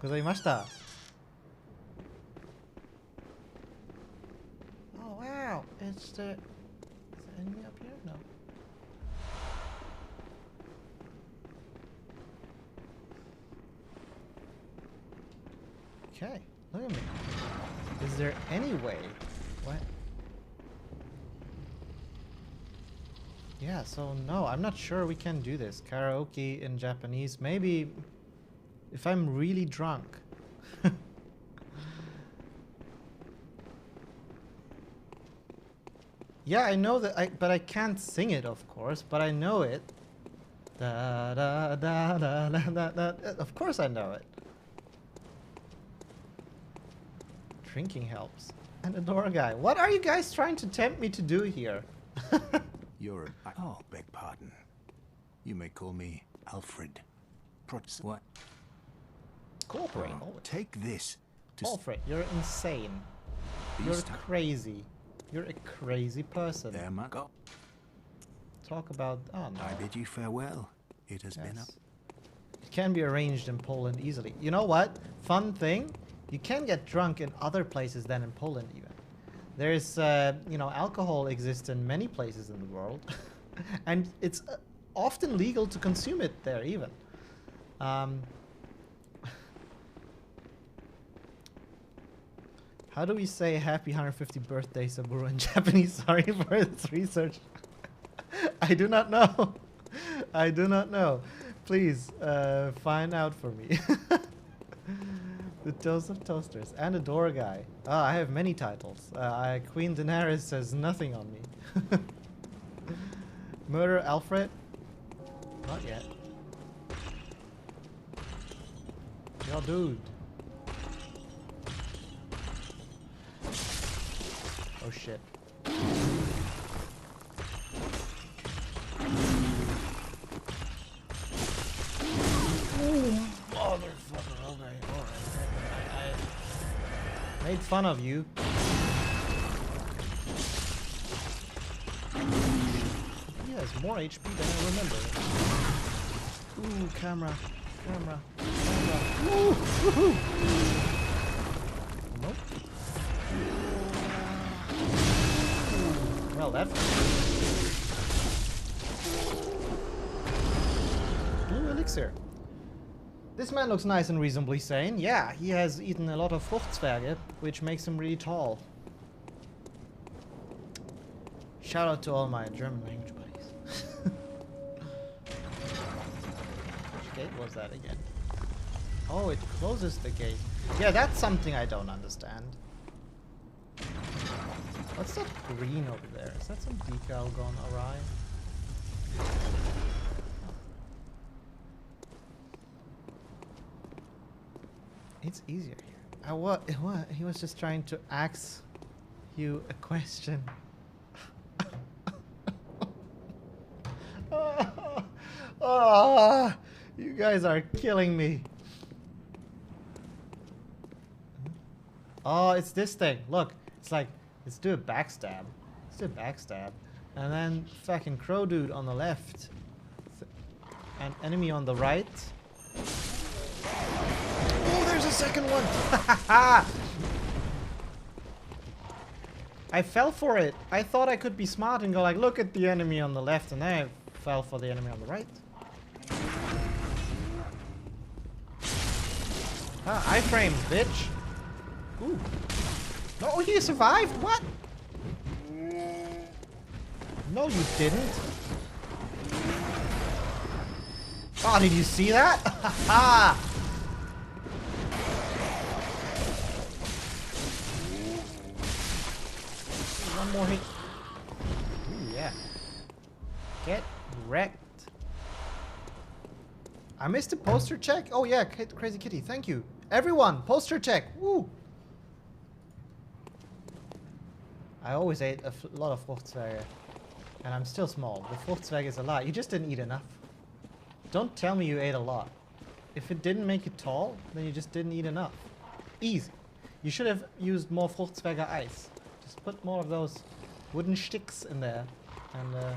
A: Gozaimashita. Oh wow! Is the enemy up here? No. Okay, look at me. Is there any way? What? Yeah, so no, I'm not sure we can do this. Karaoke in Japanese. Maybe if I'm really drunk. Yeah, I know that but I can't sing it, of course, but I know it. Da da da da da da da. Of course I know it. Drinking helps. And a door guy. What are you guys trying to tempt me to do here?
C: You're a... Oh, beg pardon. You may call me Alfred. What?
A: Cooperate.
C: Take this to...
A: Alfred, you're insane. You're crazy. You're a crazy person.
C: There, Marco.
A: Talk about... Oh, no.
C: I bid you farewell. It has been up.
A: It can be arranged in Poland easily. You know what? Fun thing? You can get drunk in other places than in Poland even. There's, you know, alcohol exists in many places in the world. And it's often legal to consume it there even. How do we say happy 150th birthday, Saburo, in Japanese? Sorry for this research. I do not know. I do not know. Please, find out for me. The Toast of Toasters. And a door guy. Ah, I have many titles. Queen Daenerys says nothing on me. Murder Alfred? Not yet. Yo, dude. Oh shit. Motherfucker, okay, alright. I made fun of you. He has more HP than I remember. Ooh, camera. Ooh, woohoo! Nope. Well, that's blue elixir. This man looks nice and reasonably sane. Yeah, he has eaten a lot of Fruchtzwerge, which makes him really tall. Shout out to all my German language buddies. Which gate was that again? Oh, it closes the gate. Yeah, that's something I don't understand. What's that green over there? Is that some decal gone awry? It's easier here. He was just trying to ask you a question. Oh, you guys are killing me. Oh, it's this thing. Look, it's like, let's do a backstab. Let's do a backstab. And then fucking crow dude on the left. An enemy on the right. Oh, there's a second one. I fell for it. I thought I could be smart and go like, look at the enemy on the left, and then I fell for the enemy on the right. Ah, iframes, bitch. Ooh. No, he survived? What? No, you didn't. Oh, did you see that? Ha! One more hit. Ooh, yeah. Get wrecked. I missed a poster check. Oh yeah, Crazy Kitty. Thank you. Everyone, poster check. Woo! I always ate a lot of Fruchtzwerge. And I'm still small. The Fruchtzwerge is a lot. You just didn't eat enough. Don't tell me you ate a lot. If it didn't make you tall, then you just didn't eat enough. Easy. You should have used more Fruchtzwerge ice. Just put more of those wooden sticks in there. And, oh,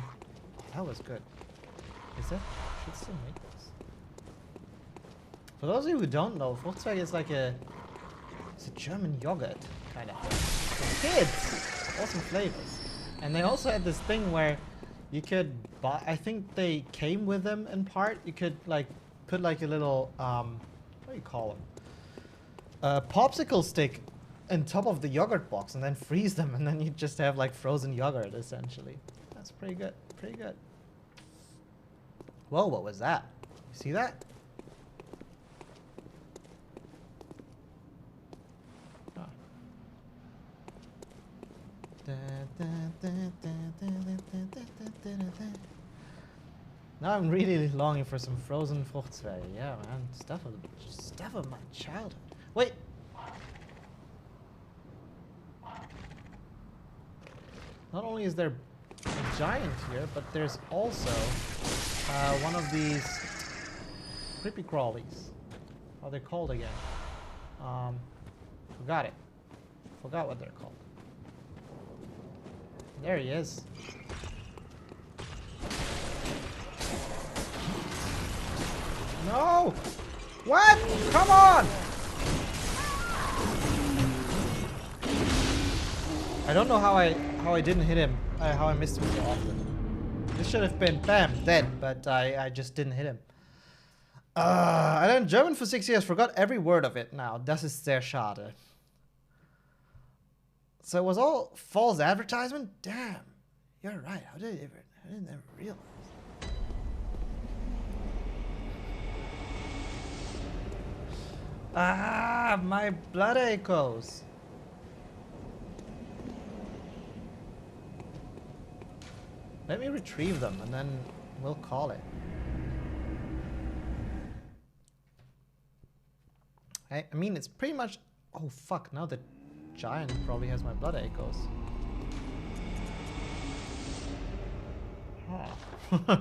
A: that was good. Is that? Should still make this. For those of you who don't know, Fruchtzwerge is like it's a German yogurt, kind of. For kids! Awesome flavors. And they also had this thing where you could buy, I think they came with them in part. You could like put like a little, what do you call them? A popsicle stick on top of the yogurt box and then freeze them, and then you just have like frozen yogurt essentially. That's pretty good, pretty good. Whoa, what was that? You see that? Oh. Now I'm really longing for some frozen Fruchtzwerge. Yeah, man, stuff of my childhood. Wait. Not only is there a giant here, but there's also one of these creepy crawlies. How are they called again? Forgot it. Forgot what they're called. There he is. No! What? Come on! I don't know how I didn't hit him. How I missed him so often. This should have been bam dead, but I just didn't hit him. I learned German for 6 years. Forgot every word of it now. Das ist sehr schade. So it was all false advertisement? Damn. You're right. I didn't ever realize. Ah, my blood echoes. Let me retrieve them and then we'll call it. I mean, it's pretty much... Oh, fuck. Now the giant probably has my blood echoes. Huh.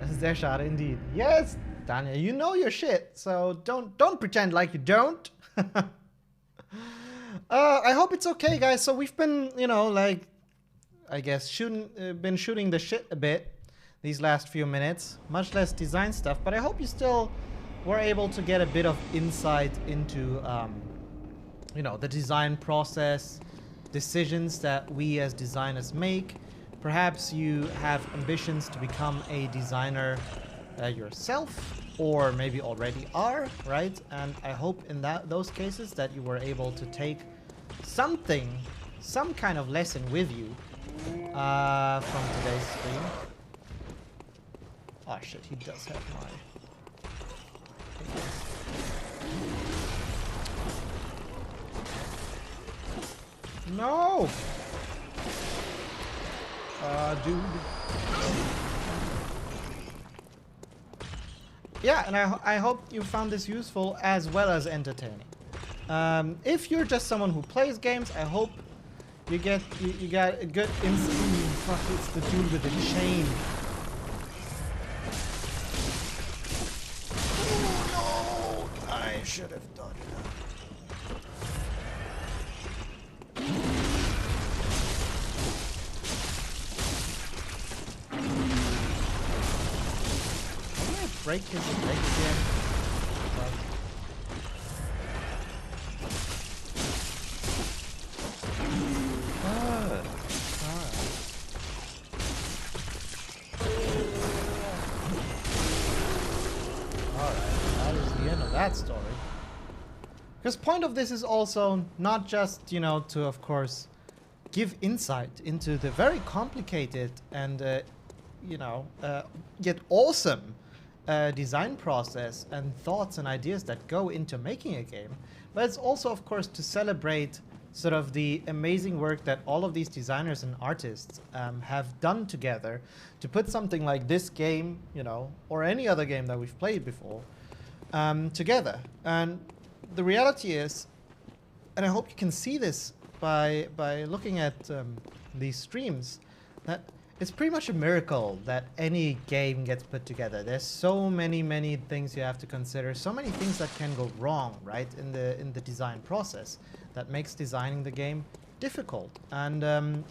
A: Das ist sehr schade indeed. Yes, Daniel, you know your shit, so don't pretend like you don't. I hope it's okay, guys. So we've been, you know, like, I guess been shooting the shit a bit these last few minutes. Much less design stuff, but I hope you still were able to get a bit of insight into, you know, the design process, decisions that we as designers make. Perhaps you have ambitions to become a designer yourself, or maybe already are, right? And I hope in those cases that you were able to take something, some kind of lesson with you from today's stream. Oh shit, he does have my... No! Dude. Yeah, and I hope you found this useful as well as entertaining. If you're just someone who plays games, I hope you got a good insight. Fuck, it's the dude with the chain. Oh no! I should have done that. Break his leg again. Alright, that is the end of that story. Because point of this is also not just, you know, to of course give insight into the very complicated and, you know, yet awesome design process and thoughts and ideas that go into making a game, but it's also, of course, to celebrate sort of the amazing work that all of these designers and artists have done together to put something like this game, you know, or any other game that we've played before, together. And the reality is, and I hope you can see this by looking at these streams, that it's pretty much a miracle that any game gets put together. There's so many things you have to consider, so many things that can go wrong, right, in the design process that makes designing the game difficult. And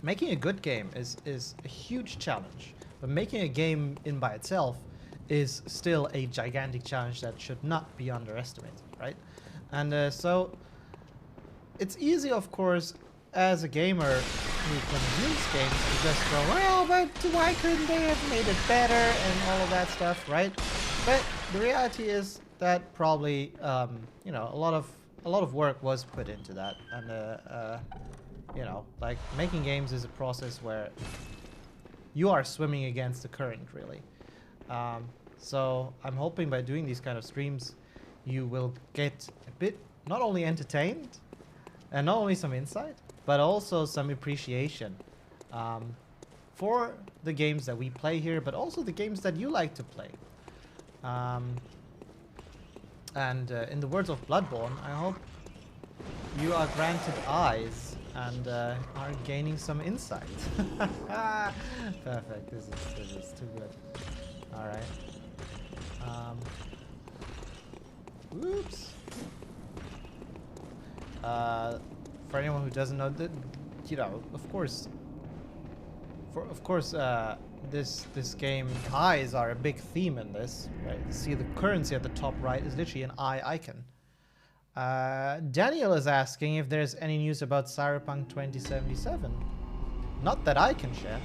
A: making a good game is a huge challenge, but making a game in by itself is still a gigantic challenge that should not be underestimated, right? And so it's easy, of course, as a gamer who consumes games to just go, well, but why couldn't they have made it better and all of that stuff, right? But the reality is that probably, you know, a lot of work was put into that, and you know, like making games is a process where you are swimming against the current, really. So I'm hoping by doing these kind of streams, you will get a bit not only entertained and not only some insight, but also some appreciation for the games that we play here, but also the games that you like to play. And in the words of Bloodborne, I hope you are granted eyes and are gaining some insight. Perfect. This is too good. All right. Oops. For anyone who doesn't know, that, you know, of course, this game, eyes are a big theme in this. Right? You see the currency at the top right is literally an eye icon. Daniel is asking if there's any news about Cyberpunk 2077. Not that I can share.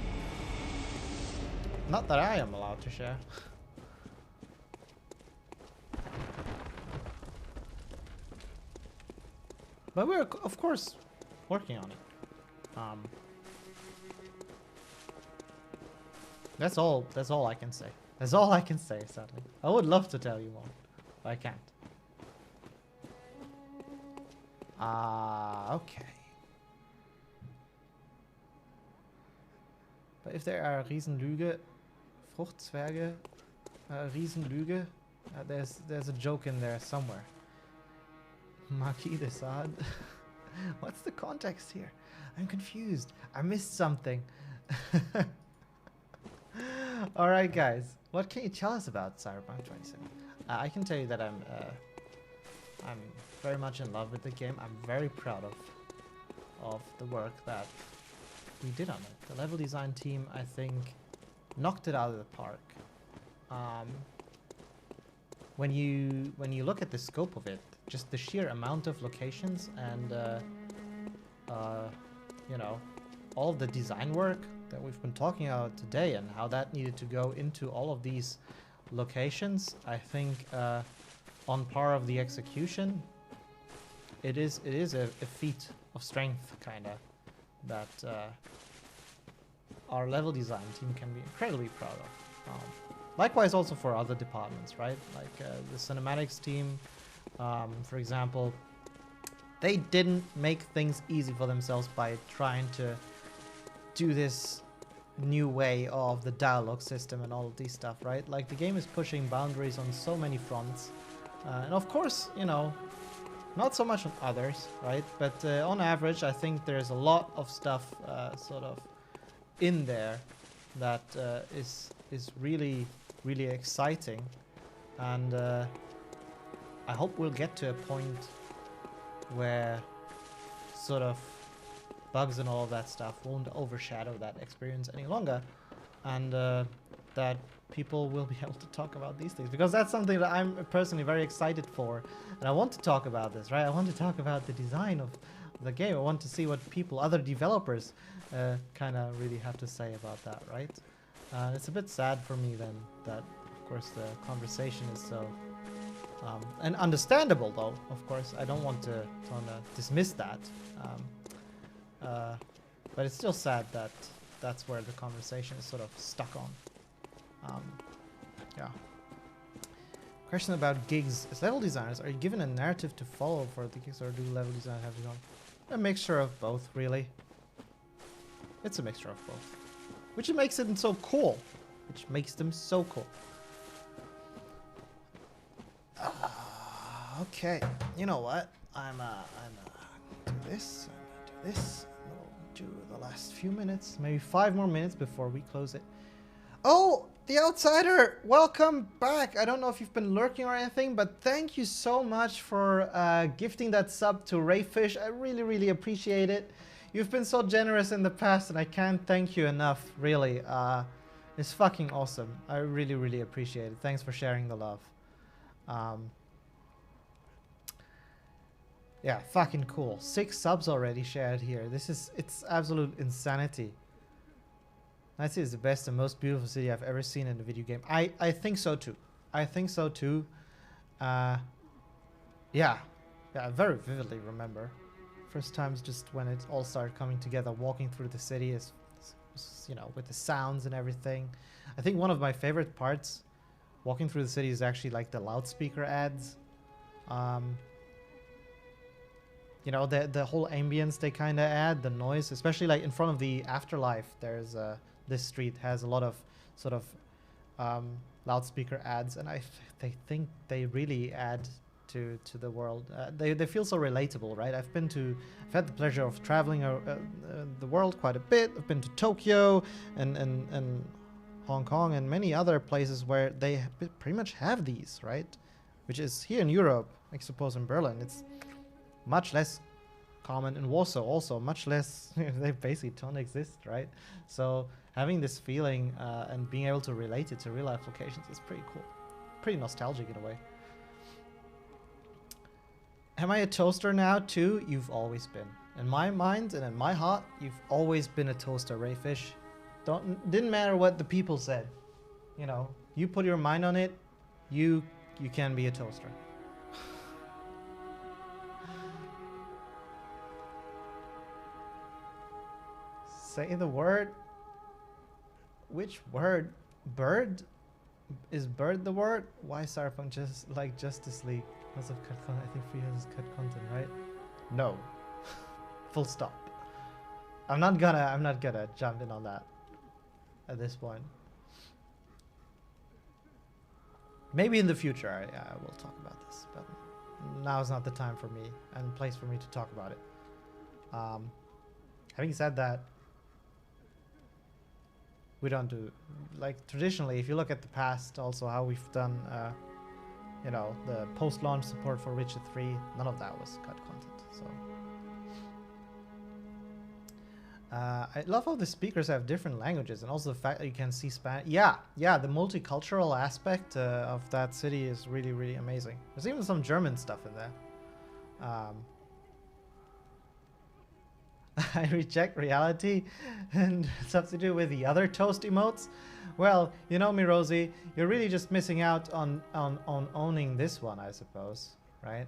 A: Not that I am allowed to share. But we're, of course, working on it. That's all I can say. That's all I can say, sadly. I would love to tell you more, but I can't. Okay. But if there are Riesenlüge, Fruchtzwerge, Riesenlüge, there's a joke in there somewhere. Marquis de Sade. What's the context here? I'm confused. I missed something. Alright guys, what can you tell us about Cyberpunk 2077? I can tell you that I'm very much in love with the game. I'm very proud of the work that we did on it. The level design team, I think, knocked it out of the park. When you look at the scope of it, just the sheer amount of locations and you know, all of the design work that we've been talking about today and how that needed to go into all of these locations, I think on par of the execution, it is a feat of strength, kinda, that our level design team can be incredibly proud of. Likewise also for other departments, right? Like the cinematics team, for example, they didn't make things easy for themselves by trying to do this new way of the dialogue system and all of these stuff, right? Like the game is pushing boundaries on so many fronts, and of course, you know, not so much on others, right? But on average, I think there's a lot of stuff sort of in there that is really exciting, and I hope we'll get to a point where sort of bugs and all of that stuff won't overshadow that experience any longer, and that people will be able to talk about these things, because that's something that I'm personally very excited for, and I want to talk about this, right? I want to talk about the design of the game. I want to see what people, other developers, kind of really have to say about that, right? It's a bit sad for me then that, of course, the conversation is so and understandable, though, of course. I don't want to dismiss that, but it's still sad that that's where the conversation is sort of stuck on. Yeah. Question about gigs. As level designers, are you given a narrative to follow for the gigs, or do level design have your own? A mixture of both, really. It's a mixture of both. Which makes it so cool. Which makes them so cool. Okay, you know what? I'm do this, I'm do this. We'll do the last few minutes, maybe 5 more minutes before we close it. Oh, the Outsider, welcome back. I don't know if you've been lurking or anything, but thank you so much for gifting that sub to Rayfish. I really, really appreciate it. You've been so generous in the past, and I can't thank you enough, really. It's fucking awesome. I really, really appreciate it. Thanks for sharing the love. Yeah, fucking cool. 6 subs already shared here. It's absolute insanity. Night City is the best and most beautiful city I've ever seen in a video game. I think so too. I think so too. Yeah, I very vividly remember. First times just when it all started coming together, walking through the city is you know, with the sounds and everything. I think one of my favorite parts walking through the city is actually like the loudspeaker ads. You know, the whole ambience they kind of add, the noise, especially like in front of the Afterlife. There's this street has a lot of sort of loudspeaker ads, and they think they really add to the world. They feel so relatable, right? I've had the pleasure of traveling the world quite a bit. I've been to Tokyo and Hong Kong and many other places where they pretty much have these, right? Which is here in Europe, I suppose in Berlin, it's much less common. In Warsaw also much less. They basically don't exist, right? So having this feeling and being able to relate it to real life locations is pretty cool, pretty nostalgic in a way. Am I a toaster now too? You've always been. In my mind and in my heart, you've always been a toaster, Rayfish. Didn't matter what the people said. You know, you put your mind on it, you can be a toaster. Say the word. Which word? Bird? Is bird the word? Why Cyberpunk just like Justice League? Because of cut content. I think free has cut content, right? No. Full stop. I'm not gonna jump in on that at this point. Maybe in the future I will talk about this, but now is not the time for me and place for me to talk about it. Having said that, we don't do, like, traditionally, if you look at the past, also how we've done, you know, the post-launch support for Witcher 3, none of that was cut content, so. I love how the speakers have different languages, and also the fact that you can see Spanish. Yeah, the multicultural aspect of that city is really, really amazing. There's even some German stuff in there. I reject reality and substitute with the other toast emotes. Well, you know me, Rosie, you're really just missing out on owning this one, I suppose, right?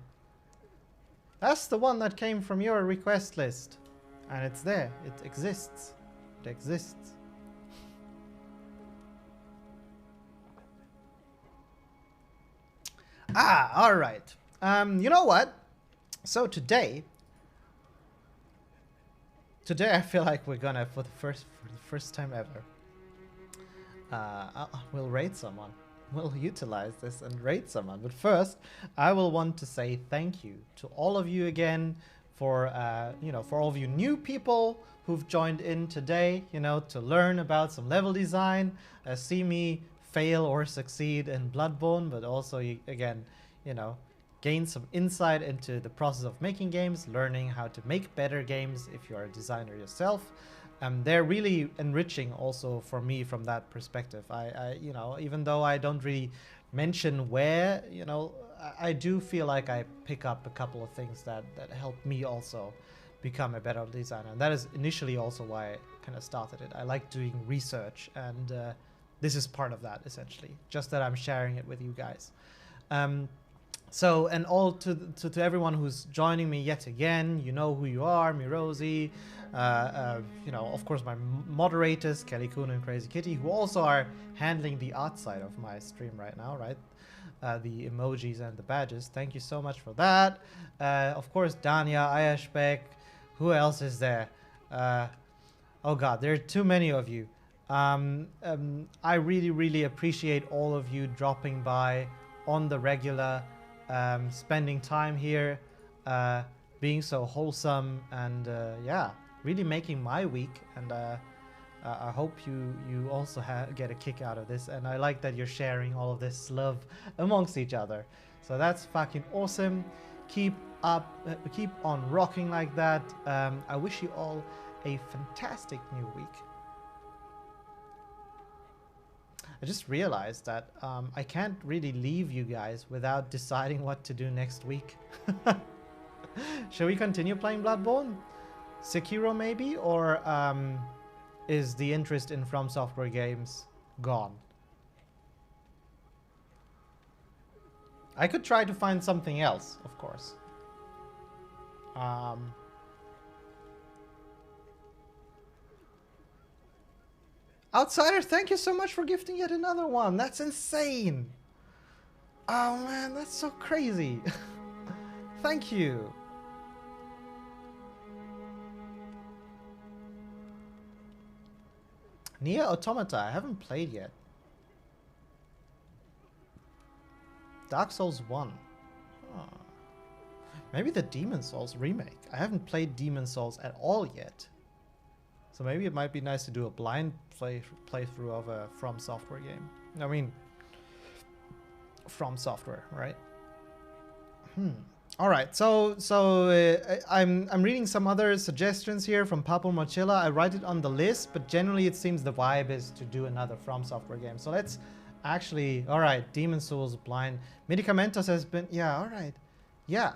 A: That's the one that came from your request list. And it's there. It exists. It exists. All right. You know what? So today I feel like we're gonna, for the first time ever, we'll raid someone. We'll utilize this and raid someone. But first, I will want to say thank you to all of you again for, you know, for all of you new people who've joined in today, you know, to learn about some level design, see me fail or succeed in Bloodborne, but also, again, you know, gain some insight into the process of making games, learning how to make better games if you are a designer yourself. They're really enriching also for me from that perspective. I you know, even though I don't really mention where, you know, I do feel like I pick up a couple of things that help me also become a better designer. And that is initially also why I kind of started it. I like doing research, and this is part of that, essentially. Just that I'm sharing it with you guys. So, and all to everyone who's joining me yet again, you know who you are, Mirosi, you know, of course my moderators, Kelly Kuhn and Crazy Kitty, who also are handling the art side of my stream right now, right? the emojis and the badges. Thank you so much for that. Of course, Danya, Ayashbek. Who else is there? Oh God, there are too many of you. I really appreciate all of you dropping by on the regular, spending time here, being so wholesome, and yeah, really making my week. And I hope you also get a kick out of this, and I like that you're sharing all of this love amongst each other. So that's fucking awesome. Keep on rocking like that. I wish you all a fantastic new week. I just realized that I can't really leave you guys without deciding what to do next week. Shall we continue playing Bloodborne? Sekiro maybe? Or is the interest in From Software games gone? I could try to find something else, of course. Outsider, thank you so much for gifting yet another one. That's insane. Oh man, that's so crazy. Thank you. Nier Automata, I haven't played yet. Dark Souls 1. Oh. Maybe the Demon Souls remake. I haven't played Demon Souls at all yet. So maybe it might be nice to do a blind playthrough of a From Software game. I mean, From Software, right? All right, so I'm reading some other suggestions here from Papo Mochila. I write it on the list, but generally it seems the vibe is to do another From Software game. So let's actually, all right, Demon Souls blind. Medicamentos has been, yeah, all right, yeah,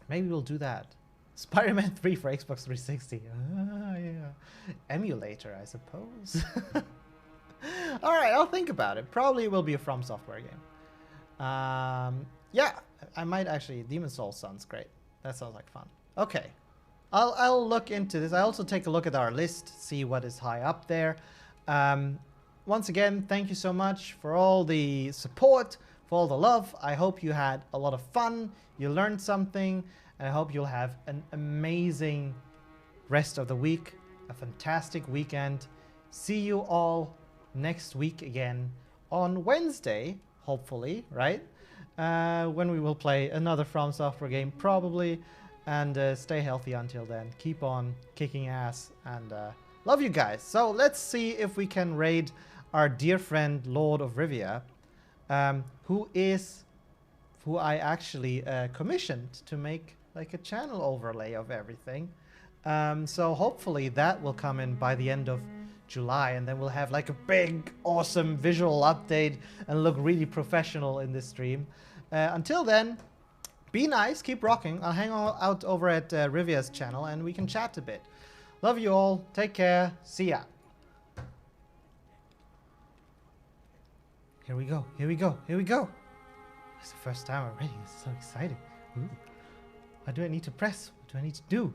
A: maybe we'll do that. Spider-Man 3 for Xbox 360. Yeah, emulator, I suppose. All right, I'll think about it. Probably it will be a From Software game. Yeah, I might actually. Demon Souls sounds great. That sounds like fun. Okay, I'll look into this. I also take a look at our list, see what is high up there. Once again, thank you so much for all the support, for all the love. I hope you had a lot of fun. You learned something. And I hope you'll have an amazing rest of the week, a fantastic weekend. See you all next week again on Wednesday, hopefully, right? When we will play another From Software game, probably. And stay healthy until then. Keep on kicking ass, and love you guys. So let's see if we can raid our dear friend Lord of Rivia, who I actually commissioned to make like a channel overlay of everything. So hopefully that will come in by the end of July, and then we'll have like a big awesome visual update and look really professional in this stream. Until then, be nice, keep rocking. I'll hang out over at Rivia's channel and we can chat a bit. Love you all, take care, see ya. Here we go, here we go, here we go. It's the first time I'm reading, it's so exciting. Ooh. What do I need to press? What do I need to do?